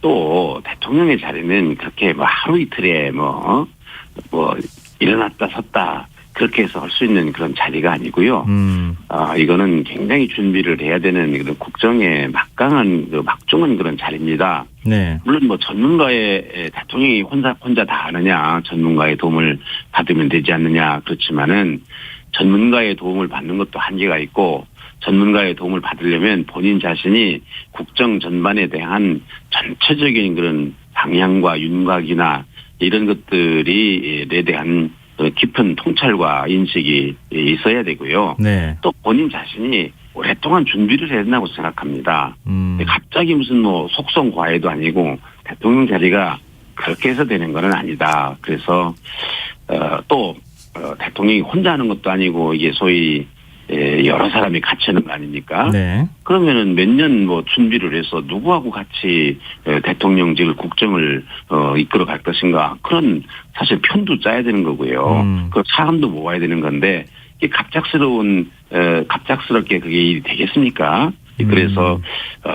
또 대통령의 자리는 그렇게 뭐 하루 이틀에 뭐 일어났다 섰다 그렇게 해서 할 수 있는 그런 자리가 아니고요. 이거는 굉장히 준비를 해야 되는 그런 국정의 막강한 막중한 그런 자리입니다. 네. 물론 뭐 전문가의 대통령이 혼자 다 하느냐, 전문가의 도움을 받으면 되지 않느냐 그렇지만은 전문가의 도움을 받는 것도 한계가 있고 전문가의 도움을 받으려면 본인 자신이 국정 전반에 대한 전체적인 그런 방향과 윤곽이나 이런 것들에 대한 깊은 통찰과 인식이 있어야 되고요. 네. 또 본인 자신이 오랫동안 준비를 해야 된다고 생각합니다. 갑자기 무슨 뭐 속성 과외도 아니고 대통령 자리가 그렇게 해서 되는 건 아니다. 그래서 또 대통령이 혼자 하는 것도 아니고 이게 소위 여러 사람이 같이 하는 거 아닙니까? 네. 그러면은 몇 년 뭐 준비를 해서 누구하고 같이 대통령직을 국정을 이끌어 갈 것인가 그런 사실 편도 짜야 되는 거고요. 그 사람도 모아야 되는 건데 이게 갑작스럽게 그게 일이 되겠습니까? 그래서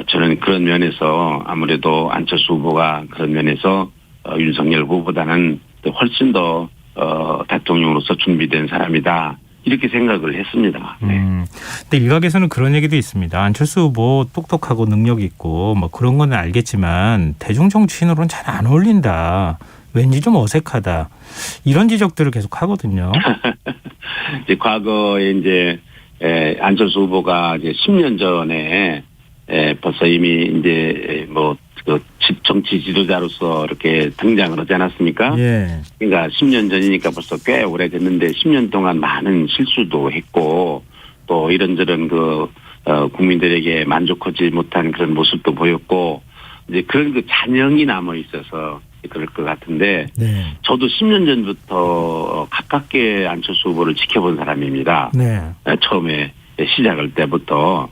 저는 그런 면에서 아무래도 안철수 후보가 그런 면에서 윤석열 후보보다는 훨씬 더 대통령으로서 준비된 사람이다. 이렇게 생각을 했습니다. 네. 근데 일각에서는 그런 얘기도 있습니다. 안철수 후보 똑똑하고 능력 있고 뭐 그런 건 알겠지만 대중 정치인으로는 잘 안 어울린다. 왠지 좀 어색하다. 이런 지적들을 계속 하거든요. 이제 과거에 이제 안철수 후보가 이제 10년 전에 벌써 이미 이제 뭐 그 정치 지도자로서 이렇게 등장을 하지 않았습니까? 예. 그러니까 10년 전이니까 벌써 꽤 오래됐는데 10년 동안 많은 실수도 했고 또 이런저런 국민들에게 만족하지 못한 그런 모습도 보였고 이제 그런 잔영이 남아 있어서 그럴 것 같은데 네. 저도 10년 전부터 가깝게 안철수 후보를 지켜본 사람입니다. 네. 처음에 시작할 때부터.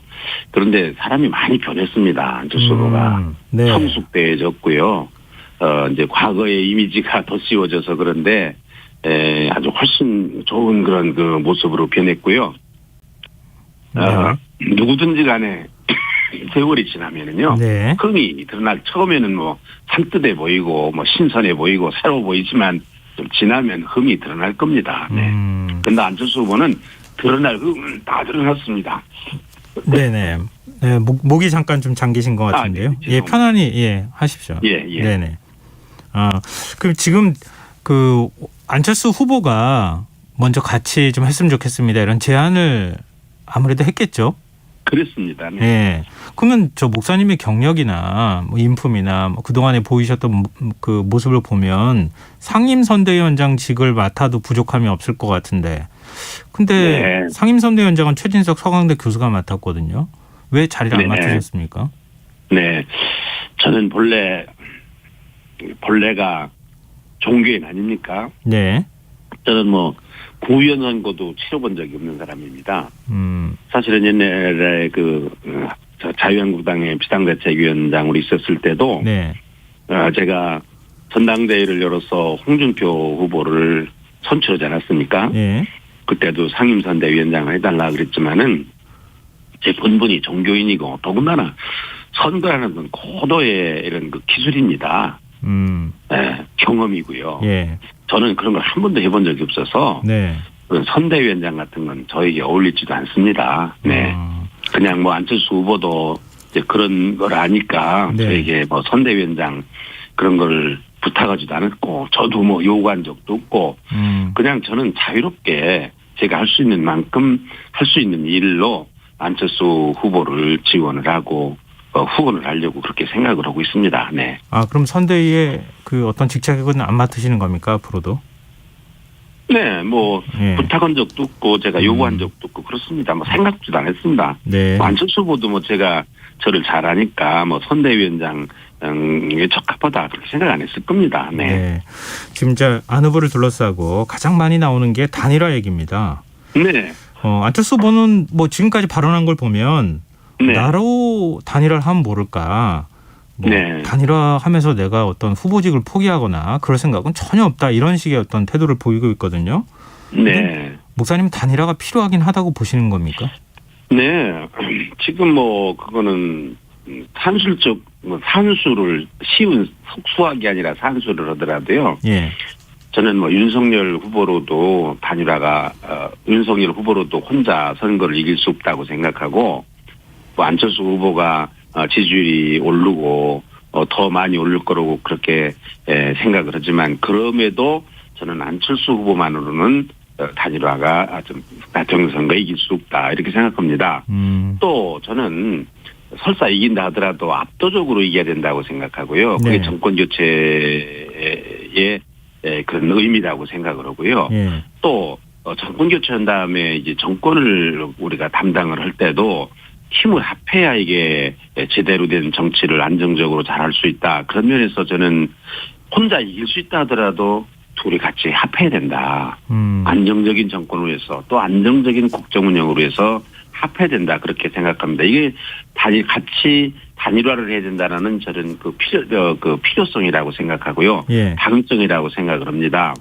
그런데 사람이 많이 변했습니다. 안철수 후보가. 네. 성숙돼졌고요. 이제 과거의 이미지가 더 씌워져서 그런데 아주 훨씬 좋은 그런 그 모습으로 변했고요. 누구든지 간에 세월이 지나면은요. 네. 흠이 드러날 처음에는 뭐 산뜻해 보이고 뭐 신선해 보이고 새로워 보이지만 좀 지나면 흠이 드러날 겁니다. 네. 근데 안철수 후보는 드러날 흠은 다 드러났습니다. 네네. 네, 목이 잠깐 좀 잠기신 것 같은데요. 네, 예, 편안히 하십시오. 예. 네네. 그럼 지금 그 안철수 후보가 먼저 같이 좀 했으면 좋겠습니다. 이런 제안을 아무래도 했겠죠. 그렇습니다. 네. 예. 그러면 저 목사님의 경력이나 뭐 인품이나 뭐 그동안에 보이셨던 그 모습을 보면 상임선대위원장직을 맡아도 부족함이 없을 것 같은데. 근데 네. 상임선대위원장은 최진석 서강대 교수가 맡았거든요. 왜 자리를 안 맡으셨습니까? 네. 저는 본래가 종교인 아닙니까? 네. 저는 뭐 구의원 선거도 치러본 적이 없는 사람입니다. 사실은 옛날에 자유한국당의 비상대책위원장으로 있었을 때도 네. 제가 전당대회를 열어서 홍준표 후보를 선출하지 않았습니까? 네. 그때도 상임선대위원장을 해달라 그랬지만은 제 본분이 종교인이고 더군다나 선거라는 건 고도의 이런 기술입니다. 네, 경험이고요. 예. 저는 그런 걸 한 번도 해본 적이 없어서 네. 선대위원장 같은 건 저에게 어울리지도 않습니다. 네, 그냥 뭐 안철수 후보도 이제 그런 걸 아니까 네. 저에게 뭐 선대위원장 그런 걸 부탁하지도 않았고 저도 뭐 요구한 적도 없고 그냥 저는 자유롭게 제가 할 수 있는 만큼 할 수 있는 일로 안철수 후보를 지원을 하고 후원을 하려고 그렇게 생각을 하고 있습니다. 네. 그럼 선대위에 그 어떤 직책은 안 맡으시는 겁니까 앞으로도? 네, 뭐 부탁한 적도 없고 제가 요구한 적도 없고 그렇습니다. 뭐 생각지도 안 했습니다. 네. 안철수 후보도 뭐 제가 저를 잘 아니까 뭐 선대위원장에 적합하다 그렇게 생각 안 했을 겁니다. 네. 네. 지금 안 후보를 둘러싸고 가장 많이 나오는 게 단일화 얘기입니다. 네. 안철수 후보는 뭐 지금까지 발언한 걸 보면 네. 나로 단일화를 하면 모를까 뭐 네. 단일화하면서 내가 어떤 후보직을 포기하거나 그럴 생각은 전혀 없다 이런 식의 어떤 태도를 보이고 있거든요. 네. 목사님 단일화가 필요하긴 하다고 보시는 겁니까? 네. 지금 뭐 그거는 산술적 산수를 쉬운 속수학이 아니라 산수를 하더라도요. 예. 저는 뭐 윤석열 후보로도 단일화가 윤석열 후보로도 혼자 선거를 이길 수 없다고 생각하고 뭐 안철수 후보가 지지율이 오르고 더 많이 오를 거라고 그렇게 생각을 하지만 그럼에도 저는 안철수 후보만으로는 단일화가 좀 대통령 선거 이길 수 없다 이렇게 생각합니다. 또 저는 설사 이긴다 하더라도 압도적으로 이겨야 된다고 생각하고요. 그게 네. 정권 교체의 그런 의미라고 생각을 하고요. 예. 또 정권 교체한 다음에 이제 정권을 우리가 담당을 할 때도 힘을 합해야 이게 제대로 된 정치를 안정적으로 잘할 수 있다. 그런 면에서 저는 혼자 이길 수 있다 하더라도 둘이 같이 합해야 된다. 안정적인 정권을 위해서 또 안정적인 국정 운영을 위해서 합해야 된다. 그렇게 생각합니다. 이게 같이 단일화를 해야 된다는 저는 그 필요성이라고 생각하고요. 예. 당위성이라고 생각을 합니다.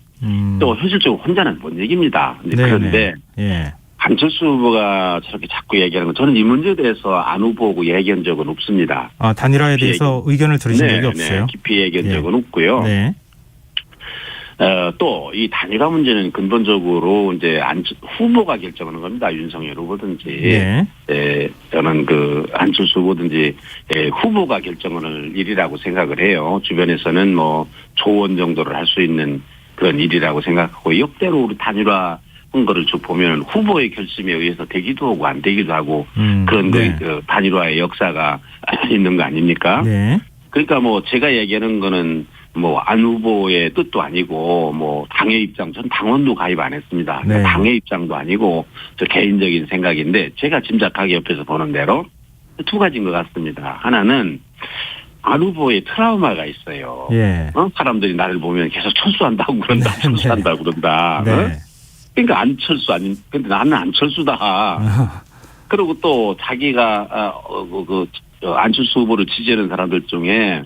또 현실적으로 혼자는 못 이깁니다. 그런데 예. 안철수 후보가 저렇게 자꾸 얘기하는 건 저는 이 문제에 대해서 안 후보하고 얘기한 적은 없습니다. 아, 단일화에 대해서 의견을 들으신 적이 없어요? 깊이 얘기한 예. 적은 없고요. 네. 또 이 단일화 문제는 근본적으로 이제 후보가 결정하는 겁니다. 윤석열 후보든지, 네. 저는 그 안철수 후보든지 후보가 결정하는 일이라고 생각을 해요. 주변에서는 뭐 조언 정도를 할 수 있는 그런 일이라고 생각하고 역대로 우리 단일화 선거를 쭉 보면 후보의 결심에 의해서 되기도 하고 안 되기도 하고 그런 네. 그 단일화의 역사가 있는 거 아닙니까? 네. 그러니까 뭐 제가 얘기하는 거는 뭐 안 후보의 뜻도 아니고 뭐 당의 입장, 전 당원도 가입 안 했습니다. 네. 당의 입장도 아니고 저 개인적인 생각인데 제가 짐작하기 옆에서 보는 대로 두 가지인 것 같습니다. 하나는 안 후보의 트라우마가 있어요. 예. 사람들이 나를 보면 계속 철수한다고 그런다, 네. 철수한다고 그런다. 네. 그러니까 안철수 아닌, 근데 나는 안철수다. 그리고 또 자기가 안철수 후보를 지지하는 사람들 중에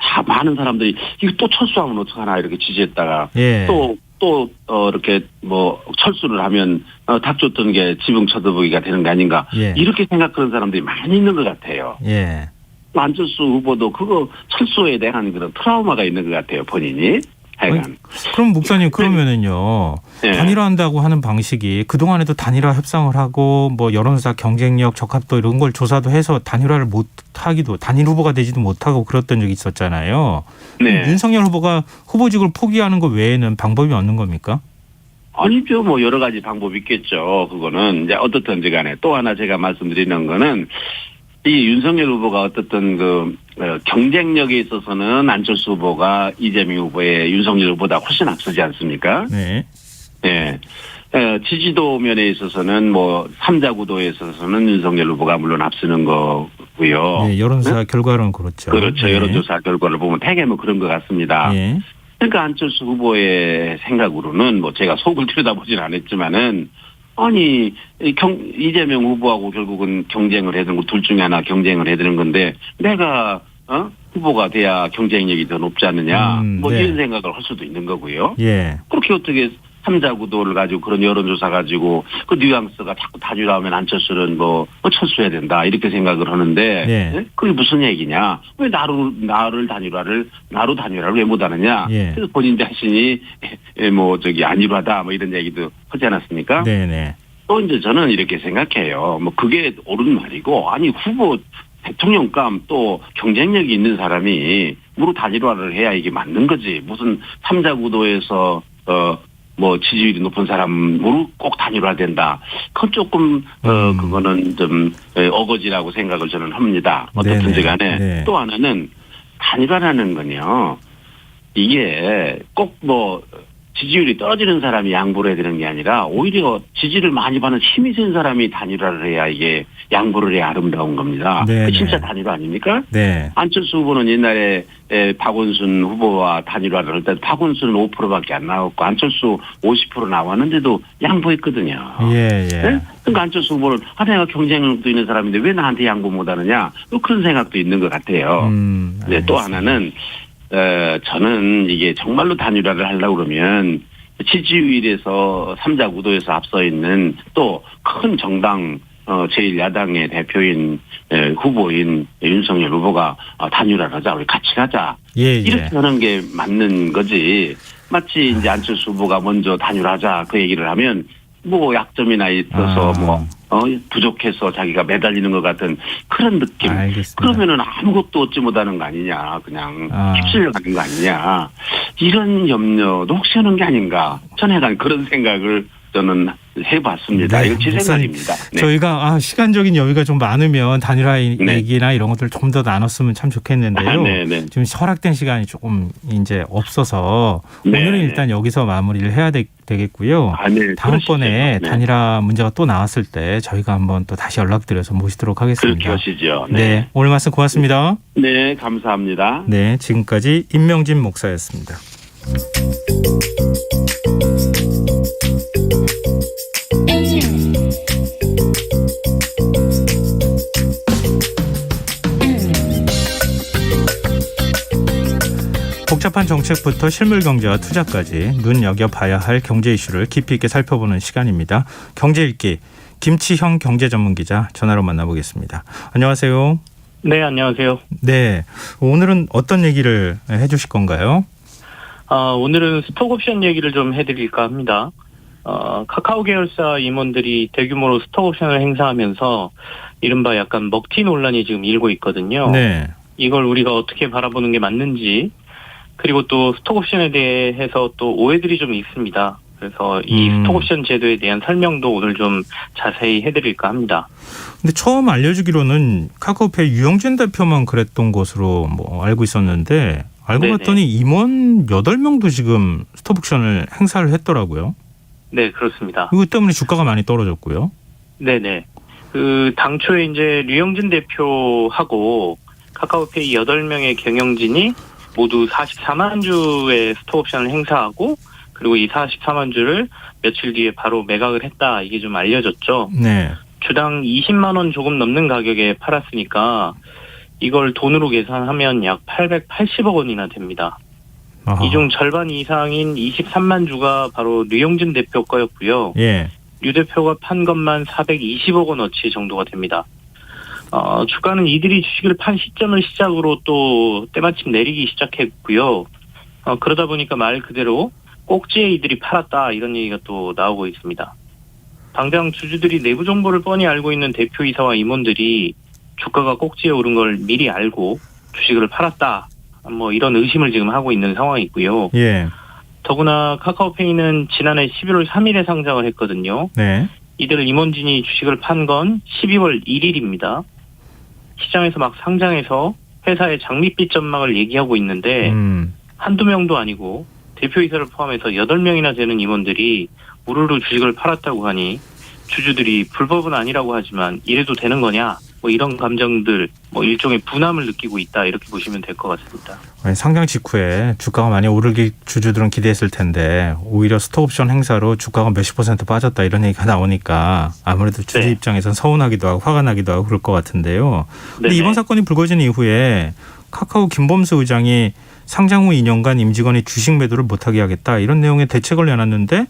다 많은 사람들이 이거 또 철수하면 어떡하나 이렇게 지지했다가 예. 또 이렇게 뭐 철수를 하면 닥쳤던 게 지붕 쳐다보기가 되는 게 아닌가 예. 이렇게 생각하는 사람들이 많이 있는 것 같아요. 예. 안철수 후보도 그거 철수에 대한 그런 트라우마가 있는 것 같아요, 본인이. 하여간. 그럼 목사님 그러면은요. 네. 단일화한다고 하는 방식이 그동안에도 단일화 협상을 하고 뭐 여론조사 경쟁력 적합도 이런 걸 조사도 해서 단일화를 못 하기도 단일 후보가 되지도 못하고 그랬던 적이 있었잖아요. 네. 윤석열 후보가 후보직을 포기하는 것 외에는 방법이 없는 겁니까? 아니죠. 뭐 여러 가지 방법이 있겠죠. 그거는 이제 어떻든지 간에 또 하나 제가 말씀드리는 거는 이 윤석열 후보가 어떻든 그 경쟁력에 있어서는 안철수 후보가 이재명 후보의 윤석열 후보보다 훨씬 앞서지 않습니까? 네. 예. 지지도 면에 있어서는 뭐 3자 구도에 있어서는 윤석열 후보가 물론 앞서는 거고요. 네, 여론조사 결과로는 그렇죠. 그렇죠. 네. 여론조사 결과를 보면 대개 뭐 그런 것 같습니다. 예. 그러니까 안철수 후보의 생각으로는 뭐 제가 속을 들여다보진 않았지만은 아니 이재명 후보하고 결국은 경쟁을 해야 되는 거 둘 중에 하나 경쟁을 해야 되는 건데 내가 후보가 돼야 경쟁력이 더 높지 않느냐 뭐 네. 이런 생각을 할 수도 있는 거고요. 예. 그렇게 어떻게 3자 구도를 가지고 그런 여론조사 가지고 그 뉘앙스가 자꾸 단일화하면 안철수는 뭐 철수해야 된다 이렇게 생각을 하는데 네. 그게 무슨 얘기냐? 왜 나로 단일화를 왜 못하느냐? 예. 그래서 본인 자신이 뭐 저기 안일화다 뭐 이런 얘기도 하지 않았습니까? 네네. 또 이제 저는 이렇게 생각해요. 뭐 그게 옳은 말이고 아니 후보 대통령감 또 경쟁력이 있는 사람이 무로 단일화를 해야 이게 맞는 거지. 무슨 3자 구도에서 뭐 지지율이 높은 사람으로 꼭 단일화된다. 그건 조금 그거는 좀 어거지라고 생각을 저는 합니다. 어떻든지 간에 네. 또 하나는 단일화라는 건요. 이게 꼭 뭐 지지율이 떨어지는 사람이 양보를 해야 되는 게 아니라 오히려 지지를 많이 받는 힘이 센 사람이 단일화를 해야 이게 양보를 해야 아름다운 겁니다. 네, 진짜 네. 단일화 아닙니까? 네. 안철수 후보는 옛날에 박원순 후보와 단일화를 할 때 박원순은 5%밖에 안 나왔고 안철수 50% 나왔는데도 양보했거든요. 예, 예. 네? 그러니까 안철수 후보는 내가 경쟁력도 있는 사람인데 왜 나한테 양보 못하느냐 또 그런 생각도 있는 것 같아요. 네, 또 하나는 저는 이게 정말로 단일화를 하려고 그러면 지지율에서 3자 구도에서 앞서 있는 또 큰 정당 제1야당의 대표인 후보인 윤석열 후보가 단일화를 하자 우리 같이 가자 예, 이렇게 하는 게 맞는 거지. 마치 이제 안철수 후보가 먼저 단일화하자 그 얘기를 하면 뭐 약점이나 있어서 부족해서 자기가 매달리는 것 같은 그런 느낌. 알겠습니다. 그러면은 아무것도 얻지 못하는 거 아니냐. 그냥 휩쓸려 가는 거 아니냐. 이런 염려도 혹시 하는 게 아닌가. 저는 약간 그런 생각을 저는 해봤습니다. 네, 이거 제 목사님, 생각입니다. 네. 저희가 시간적인 여유가 좀 많으면 단일화 네. 얘기나 이런 것들 좀 더 나눴으면 참 좋겠는데요. 네. 지금 허락된 시간이 조금 이제 없어서 네. 오늘은 일단 여기서 마무리를 해야 되겠고요. 네. 다음번에 그러시죠. 네. 단일화 문제가 또 나왔을 때 저희가 한번 또 다시 연락드려서 모시도록 하겠습니다. 그렇게 하시죠. 네, 오늘 말씀 고맙습니다. 네, 감사합니다. 네, 지금까지 임명진 목사였습니다. 복잡한 정책부터 실물 경제와 투자까지 눈여겨봐야 할 경제 이슈를 깊이 있게 살펴보는 시간입니다. 경제 읽기 김치형 경제 전문 기자 전화로 만나보겠습니다. 안녕하세요. 네, 안녕하세요. 네, 오늘은 어떤 얘기를 해주실 건가요? 오늘은 스톡옵션 얘기를 좀 해드릴까 합니다. 카카오 계열사 임원들이 대규모로 스톡옵션을 행사하면서 이른바 약간 먹튀 논란이 지금 일고 있거든요. 네. 이걸 우리가 어떻게 바라보는 게 맞는지, 그리고 또 스톡옵션에 대해서 또 오해들이 좀 있습니다. 그래서 이 스톡옵션 제도에 대한 설명도 오늘 좀 자세히 해드릴까 합니다. 근데 처음 알려주기로는 카카오페이 유영진 대표만 그랬던 것으로 알고 있었는데 알고 네네. 봤더니 임원 8명도 지금 스톡옵션을 행사를 했더라고요. 네, 그렇습니다. 이것 때문에 주가가 많이 떨어졌고요. 네네. 당초에 이제 류영진 대표하고 카카오페이 8명의 경영진이 모두 44만 주의 스톡옵션을 행사하고 그리고 이 44만 주를 며칠 뒤에 바로 매각을 했다. 이게 좀 알려졌죠. 네. 주당 20만 원 조금 넘는 가격에 팔았으니까 이걸 돈으로 계산하면 약 880억 원이나 됩니다. 이 중 절반 이상인 23만 주가 바로 류영진 대표 거였고요. 예. 류 대표가 판 것만 420억 원어치 정도가 됩니다. 주가는 이들이 주식을 판 시점을 시작으로 또 때마침 내리기 시작했고요. 그러다 보니까 말 그대로 꼭지에 이들이 팔았다 이런 얘기가 또 나오고 있습니다. 당장 주주들이 내부 정보를 뻔히 알고 있는 대표이사와 임원들이 주가가 꼭지에 오른 걸 미리 알고 주식을 팔았다. 이런 의심을 지금 하고 있는 상황이고요. 예. 더구나 카카오페이는 지난해 11월 3일에 상장을 했거든요. 네. 이들 임원진이 주식을 판 건 12월 1일입니다. 시장에서 막 상장해서 회사의 장밋빛 전망을 얘기하고 있는데 한두 명도 아니고 대표이사를 포함해서 8명이나 되는 임원들이 우르르 주식을 팔았다고 하니 주주들이 불법은 아니라고 하지만 이래도 되는 거냐 이런 감정들 일종의 분함을 느끼고 있다 이렇게 보시면 될 것 같습니다. 상장 직후에 주가가 많이 오르길 주주들은 기대했을 텐데 오히려 스톡옵션 행사로 주가가 몇십 % 빠졌다 이런 얘기가 나오니까 아무래도 주주 네. 입장에선 서운하기도 하고 화가 나기도 하고 그럴 것 같은데요. 근데 네네. 이번 사건이 불거진 이후에 카카오 김범수 의장이 상장 후 2년간 임직원이 주식 매도를 못하게 하겠다 이런 내용의 대책을 내놨는데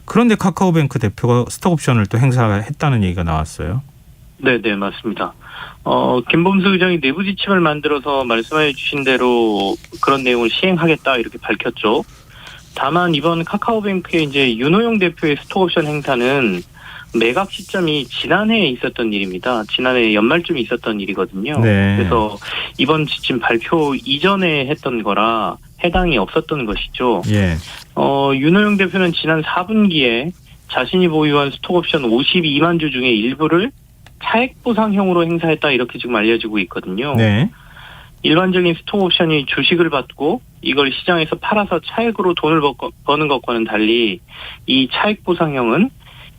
그런데 카카오뱅크 대표가 스톡옵션을 또 행사했다는 얘기가 나왔어요. 네, 맞습니다. 김범수 의장이 내부 지침을 만들어서 말씀해 주신 대로 그런 내용을 시행하겠다 이렇게 밝혔죠. 다만 이번 카카오뱅크의 이제 윤호영 대표의 스톡옵션 행사는 매각 시점이 지난해에 있었던 일입니다. 지난해 연말쯤에 있었던 일이거든요. 네. 그래서 이번 지침 발표 이전에 했던 거라 해당이 없었던 것이죠. 예. 윤호영 대표는 지난 4분기에 자신이 보유한 스톡옵션 52만 주 중에 일부를 차액 보상형으로 행사했다 이렇게 지금 알려지고 있거든요. 네. 일반적인 스톡옵션이 주식을 받고 이걸 시장에서 팔아서 차익으로 돈을 버는 것과는 달리 이 차익보상형은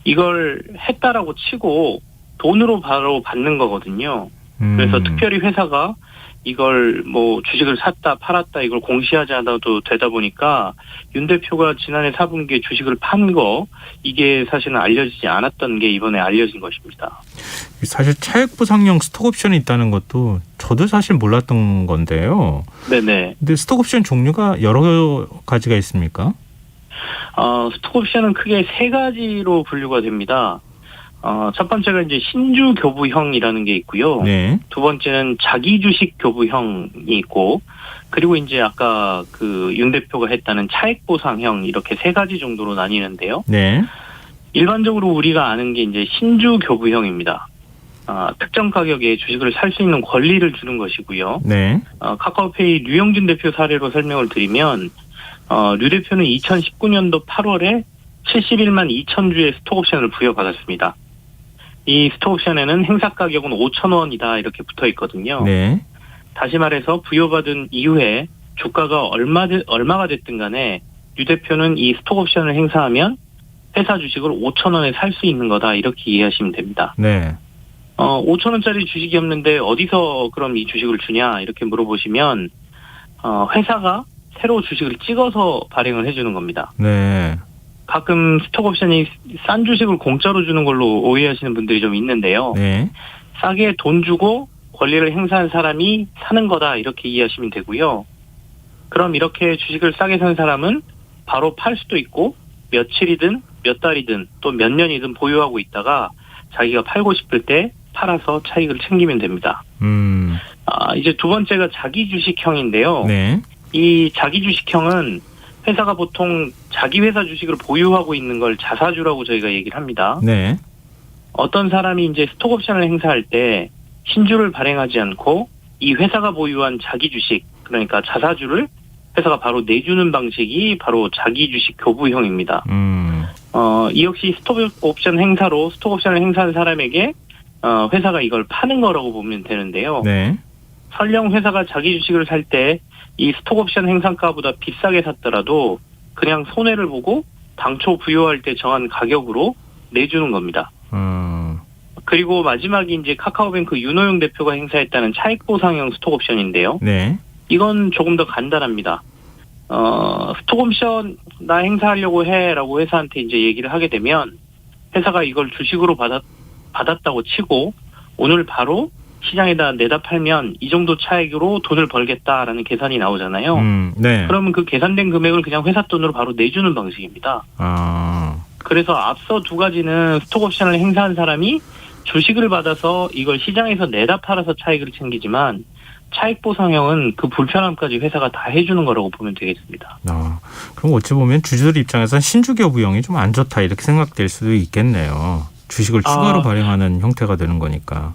이걸 했다라고 치고 돈으로 바로 받는 거거든요. 그래서 특별히 회사가 이걸 뭐 주식을 샀다 팔았다 이걸 공시하지 않아도 되다 보니까 윤 대표가 지난해 4분기에 주식을 판 거 이게 사실은 알려지지 않았던 게 이번에 알려진 것입니다. 사실 차익보상형 스톡옵션이 있다는 것도 저도 사실 몰랐던 건데요. 네네. 근데 스톡옵션 종류가 여러 가지가 있습니까? 스톡옵션은 크게 세 가지로 분류가 됩니다. 첫 번째가 이제 신주 교부형이라는 게 있고요. 네. 두 번째는 자기 주식 교부형이 있고, 그리고 이제 아까 그 윤 대표가 했다는 차익 보상형 이렇게 세 가지 정도로 나뉘는데요. 네. 일반적으로 우리가 아는 게 이제 신주 교부형입니다. 특정 가격에 주식을 살 수 있는 권리를 주는 것이고요. 네. 카카오페이 류영준 대표 사례로 설명을 드리면, 류 대표는 2019년도 8월에 71만 2천 주의 스톡옵션을 부여받았습니다. 이 스톡옵션에는 행사 가격은 5,000원이다 이렇게 붙어 있거든요. 네. 다시 말해서 부여받은 이후에 주가가 얼마가 됐든 간에 유 대표는 이 스톡옵션을 행사하면 회사 주식을 5,000원에 살 수 있는 거다 이렇게 이해하시면 됩니다. 네. 5,000원짜리 주식이 없는데 어디서 그럼 이 주식을 주냐 이렇게 물어보시면 회사가 새로 주식을 찍어서 발행을 해주는 겁니다. 네. 가끔 스톡옵션이 싼 주식을 공짜로 주는 걸로 오해하시는 분들이 좀 있는데요. 네. 싸게 돈 주고 권리를 행사한 사람이 사는 거다 이렇게 이해하시면 되고요. 그럼 이렇게 주식을 싸게 산 사람은 바로 팔 수도 있고 며칠이든 몇 달이든 또 몇 년이든 보유하고 있다가 자기가 팔고 싶을 때 팔아서 차익을 챙기면 됩니다. 이제 두 번째가 자기 주식형인데요. 네. 이 자기 주식형은 회사가 보통 자기 회사 주식을 보유하고 있는 걸 자사주라고 저희가 얘기를 합니다. 네. 어떤 사람이 이제 스톡옵션을 행사할 때 신주를 발행하지 않고 이 회사가 보유한 자기 주식, 그러니까 자사주를 회사가 바로 내주는 방식이 바로 자기 주식 교부형입니다. 이 역시 스톡옵션 행사로 스톡옵션을 행사한 사람에게 회사가 이걸 파는 거라고 보면 되는데요. 네. 설령 회사가 자기 주식을 살 때 이 스톡옵션 행상가보다 비싸게 샀더라도 그냥 손해를 보고 당초 부여할 때 정한 가격으로 내주는 겁니다. 그리고 마지막이 이제 카카오뱅크 윤호영 대표가 행사했다는 차익보상형 스톡옵션인데요. 네. 이건 조금 더 간단합니다. 스톡옵션 나 행사하려고 해라고 회사한테 이제 얘기를 하게 되면 회사가 이걸 주식으로 받았다고 치고 오늘 바로 시장에다 내다 팔면 이 정도 차익으로 돈을 벌겠다라는 계산이 나오잖아요. 네. 그러면 그 계산된 금액을 그냥 회사 돈으로 바로 내주는 방식입니다. 그래서 앞서 두 가지는 스톡옵션을 행사한 사람이 주식을 받아서 이걸 시장에서 내다 팔아서 차익을 챙기지만 차익보상형은 그 불편함까지 회사가 다 해주는 거라고 보면 되겠습니다. 그럼 어찌 보면 주주들 입장에서는 신주교부형이 좀 안 좋다 이렇게 생각될 수도 있겠네요. 주식을 추가로 발행하는 형태가 되는 거니까.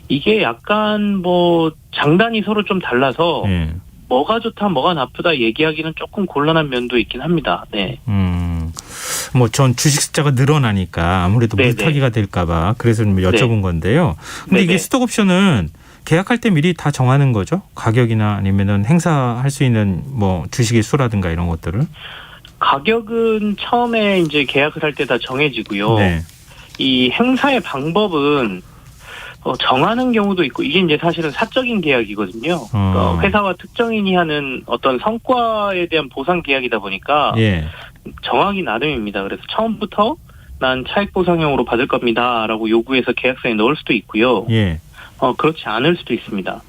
이게 약간 뭐 장단이 서로 좀 달라서 네. 뭐가 좋다 뭐가 나쁘다 얘기하기는 조금 곤란한 면도 있긴 합니다. 네. 뭐 전 주식 숫자가 늘어나니까 아무래도 물타기가 될까봐 그래서 여쭤본 건데요. 근데 이게 스톡옵션은 계약할 때 미리 다 정하는 거죠? 가격이나 아니면은 행사할 수 있는 뭐 주식의 수라든가 이런 것들을? 가격은 처음에 이제 계약을 할 때 다 정해지고요. 네. 이 행사의 방법은 정하는 경우도 있고 이게 이제 사실은 사적인 계약이거든요. 그러니까 회사와 특정인이 하는 어떤 성과에 대한 보상 계약이다 보니까 정하기 나름입니다. 그래서 처음부터 난 차익 보상형으로 받을 겁니다라고 요구해서 계약서에 넣을 수도 있고요. 그렇지 않을 수도 있습니다.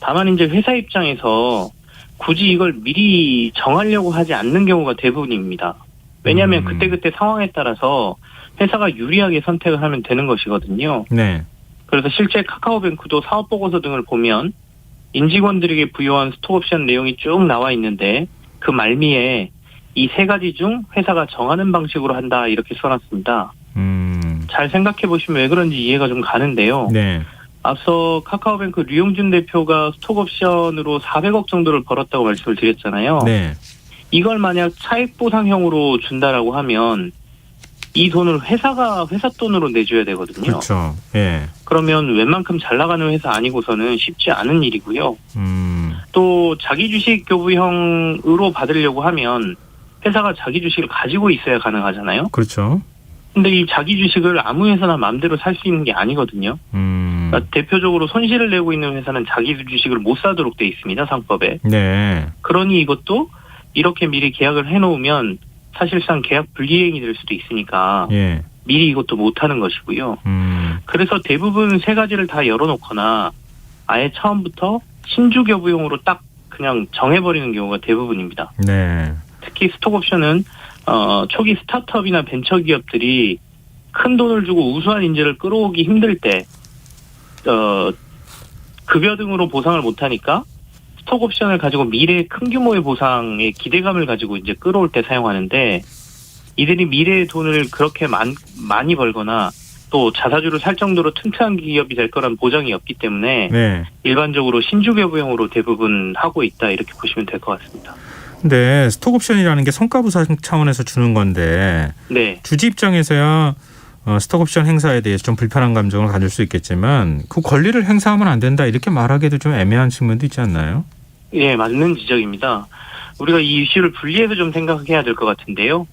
다만 이제 회사 입장에서 굳이 이걸 미리 정하려고 하지 않는 경우가 대부분입니다. 왜냐하면 그때그때 상황에 따라서 회사가 유리하게 선택을 하면 되는 것이거든요. 네. 그래서 실제 카카오뱅크도 사업보고서 등을 보면 임직원들에게 부여한 스톡옵션 내용이 쭉 나와 있는데 그 말미에 이 세 가지 중 회사가 정하는 방식으로 한다 이렇게 써놨습니다. 잘 생각해 보시면 왜 그런지 이해가 좀 가는데요. 네. 앞서 카카오뱅크 류영준 대표가 스톡옵션으로 400억 정도를 벌었다고 말씀을 드렸잖아요. 네. 이걸 만약 차익보상형으로 준다라고 하면 이 돈을 회사 돈으로 내줘야 되거든요. 그렇죠. 예. 그러면 웬만큼 잘 나가는 회사 아니고서는 쉽지 않은 일이고요. 또 자기 주식 교부형으로 받으려고 하면 회사가 자기 주식을 가지고 있어야 가능하잖아요. 그렇죠. 근데 이 자기 주식을 아무 회사나 마음대로 살 수 있는 게 아니거든요. 그러니까 대표적으로 손실을 내고 있는 회사는 자기 주식을 못 사도록 돼 있습니다. 상법에. 네. 그러니 이것도 이렇게 미리 계약을 해놓으면 사실상 계약 불이행이 될 수도 있으니까 예. 미리 이것도 못하는 것이고요. 그래서 대부분 세 가지를 다 열어놓거나 아예 처음부터 신주 교부용으로 딱 그냥 정해버리는 경우가 대부분입니다. 네. 특히 스톡옵션은 초기 스타트업이나 벤처기업들이 큰 돈을 주고 우수한 인재를 끌어오기 힘들 때 급여 등으로 보상을 못하니까 스톡옵션을 가지고 미래의 큰 규모의 보상에 기대감을 가지고 이제 끌어올 때 사용하는데 이들이 미래의 돈을 그렇게 많이 벌거나 또 자사주를 살 정도로 튼튼한 기업이 될 거란 보장이 없기 때문에 네. 일반적으로 신주교부형으로 대부분 하고 있다 이렇게 보시면 될 것 같습니다. 근데 스톡옵션이라는 게 성과보상 차원에서 주는 건데 네. 주주 입장에서야 스톡옵션 행사에 대해서 좀 불편한 감정을 가질 수 있겠지만 그 권리를 행사하면 안 된다 이렇게 말하기도 좀 애매한 측면도 있지 않나요? 예, 맞는 지적입니다. 우리가 이 이슈를 분리해서 좀 생각해야 될 것 같은데요.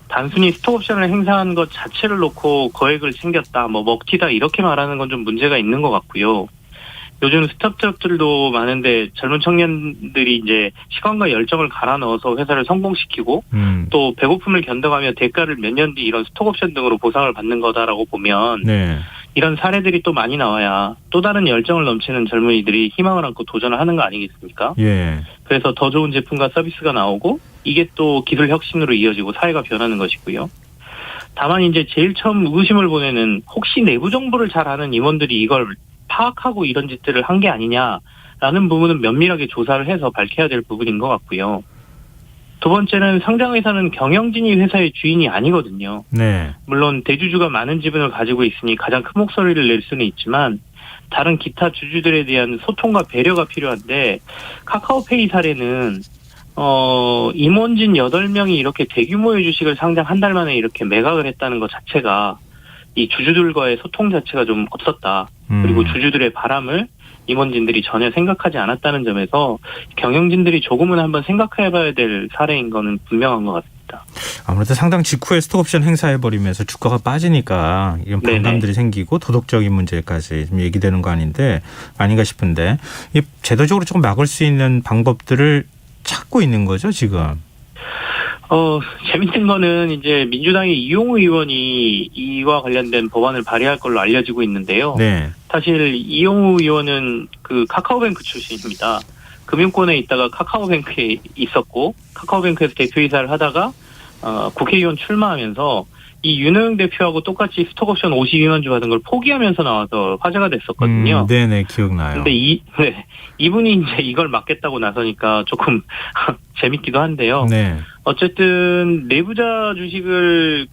단순히 스톡옵션을 행사한 것 자체를 놓고 거액을 챙겼다, 먹튀다 이렇게 말하는 건 좀 문제가 있는 것 같고요. 요즘 스타트업들도 많은데 젊은 청년들이 이제 시간과 열정을 갈아 넣어서 회사를 성공시키고 또 배고픔을 견뎌가며 대가를 몇 년 뒤 이런 스톡옵션 등으로 보상을 받는 거다라고 보면 네. 이런 사례들이 또 많이 나와야 또 다른 열정을 넘치는 젊은이들이 희망을 안고 도전을 하는 거 아니겠습니까? 예. 그래서 더 좋은 제품과 서비스가 나오고 이게 또 기술 혁신으로 이어지고 사회가 변하는 것이고요. 다만 이제 제일 처음 의심을 보내는 혹시 내부 정보를 잘 아는 임원들이 이걸 파악하고 이런 짓들을 한 게 아니냐라는 부분은 면밀하게 조사를 해서 밝혀야 될 부분인 것 같고요. 두 번째는 상장회사는 경영진이 회사의 주인이 아니거든요. 네. 물론 대주주가 많은 지분을 가지고 있으니 가장 큰 목소리를 낼 수는 있지만 다른 기타 주주들에 대한 소통과 배려가 필요한데 카카오페이 사례는 임원진 8명이 이렇게 대규모의 주식을 상장 한 달 만에 이렇게 매각을 했다는 것 자체가 이 주주들과의 소통 자체가 좀 없었다. 그리고 주주들의 바람을 임원진들이 전혀 생각하지 않았다는 점에서 경영진들이 조금은 한번 생각해봐야 될 사례인 거는 분명한 것 같습니다. 아무래도 상당 직후에 스톡옵션 행사해버리면서 주가가 빠지니까 이런 반감들이 생기고 도덕적인 문제까지 좀 얘기되는 거 아닌가 싶은데 이 제도적으로 조금 막을 수 있는 방법들을 찾고 있는 거죠 지금. 재밌는 거는 이제 민주당의 이용우 의원이 이와 관련된 법안을 발의할 걸로 알려지고 있는데요. 네. 사실 이용우 의원은 그 카카오뱅크 출신입니다. 금융권에 있다가 카카오뱅크에 있었고 카카오뱅크에서 대표이사를 하다가 국회의원 출마하면서 이 윤호영 대표하고 똑같이 스톡옵션 52만 주 받은 걸 포기하면서 나와서 화제가 됐었거든요. 네네 기억나요. 근데 이분이 이제 이걸 막겠다고 나서니까 조금 재밌기도 한데요. 네. 어쨌든 내부자 주식을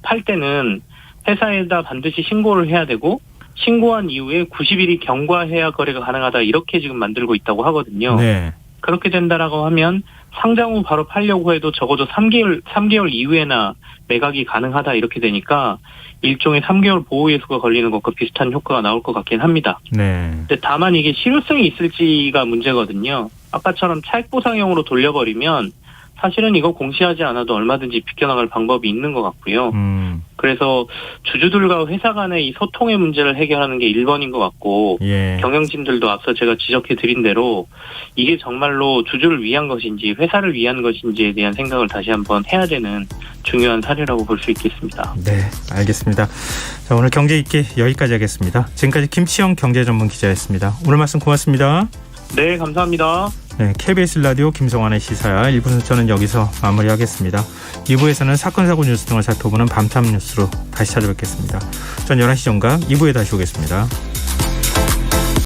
팔 때는 회사에다 반드시 신고를 해야 되고 신고한 이후에 90일이 경과해야 거래가 가능하다 이렇게 지금 만들고 있다고 하거든요. 네. 그렇게 된다라고 하면 상장 후 바로 팔려고 해도 적어도 3개월 이후에나 매각이 가능하다 이렇게 되니까 일종의 3개월 보호 예수가 걸리는 것과 비슷한 효과가 나올 것 같긴 합니다. 네. 근데 다만 이게 실효성이 있을지가 문제거든요. 아까처럼 차익 보상형으로 돌려버리면 사실은 이거 공시하지 않아도 얼마든지 비껴나갈 방법이 있는 것 같고요. 그래서 주주들과 회사 간의 이 소통의 문제를 해결하는 게 1번인 것 같고 예. 경영진들도 앞서 제가 지적해드린 대로 이게 정말로 주주를 위한 것인지 회사를 위한 것인지에 대한 생각을 다시 한번 해야 되는 중요한 사례라고 볼 수 있겠습니다. 네, 알겠습니다. 자, 오늘 경제 있게 여기까지 하겠습니다. 지금까지 김치영 경제전문기자였습니다. 오늘 말씀 고맙습니다. 네, 감사합니다. 네, KBS 라디오 김성환의 시사야 1부 순서는 여기서 마무리하겠습니다. 2부에서는 사건, 사고 뉴스 등을 살펴보는 밤탐 뉴스로 다시 찾아뵙겠습니다. 전 11시 정각 2부에 다시 오겠습니다.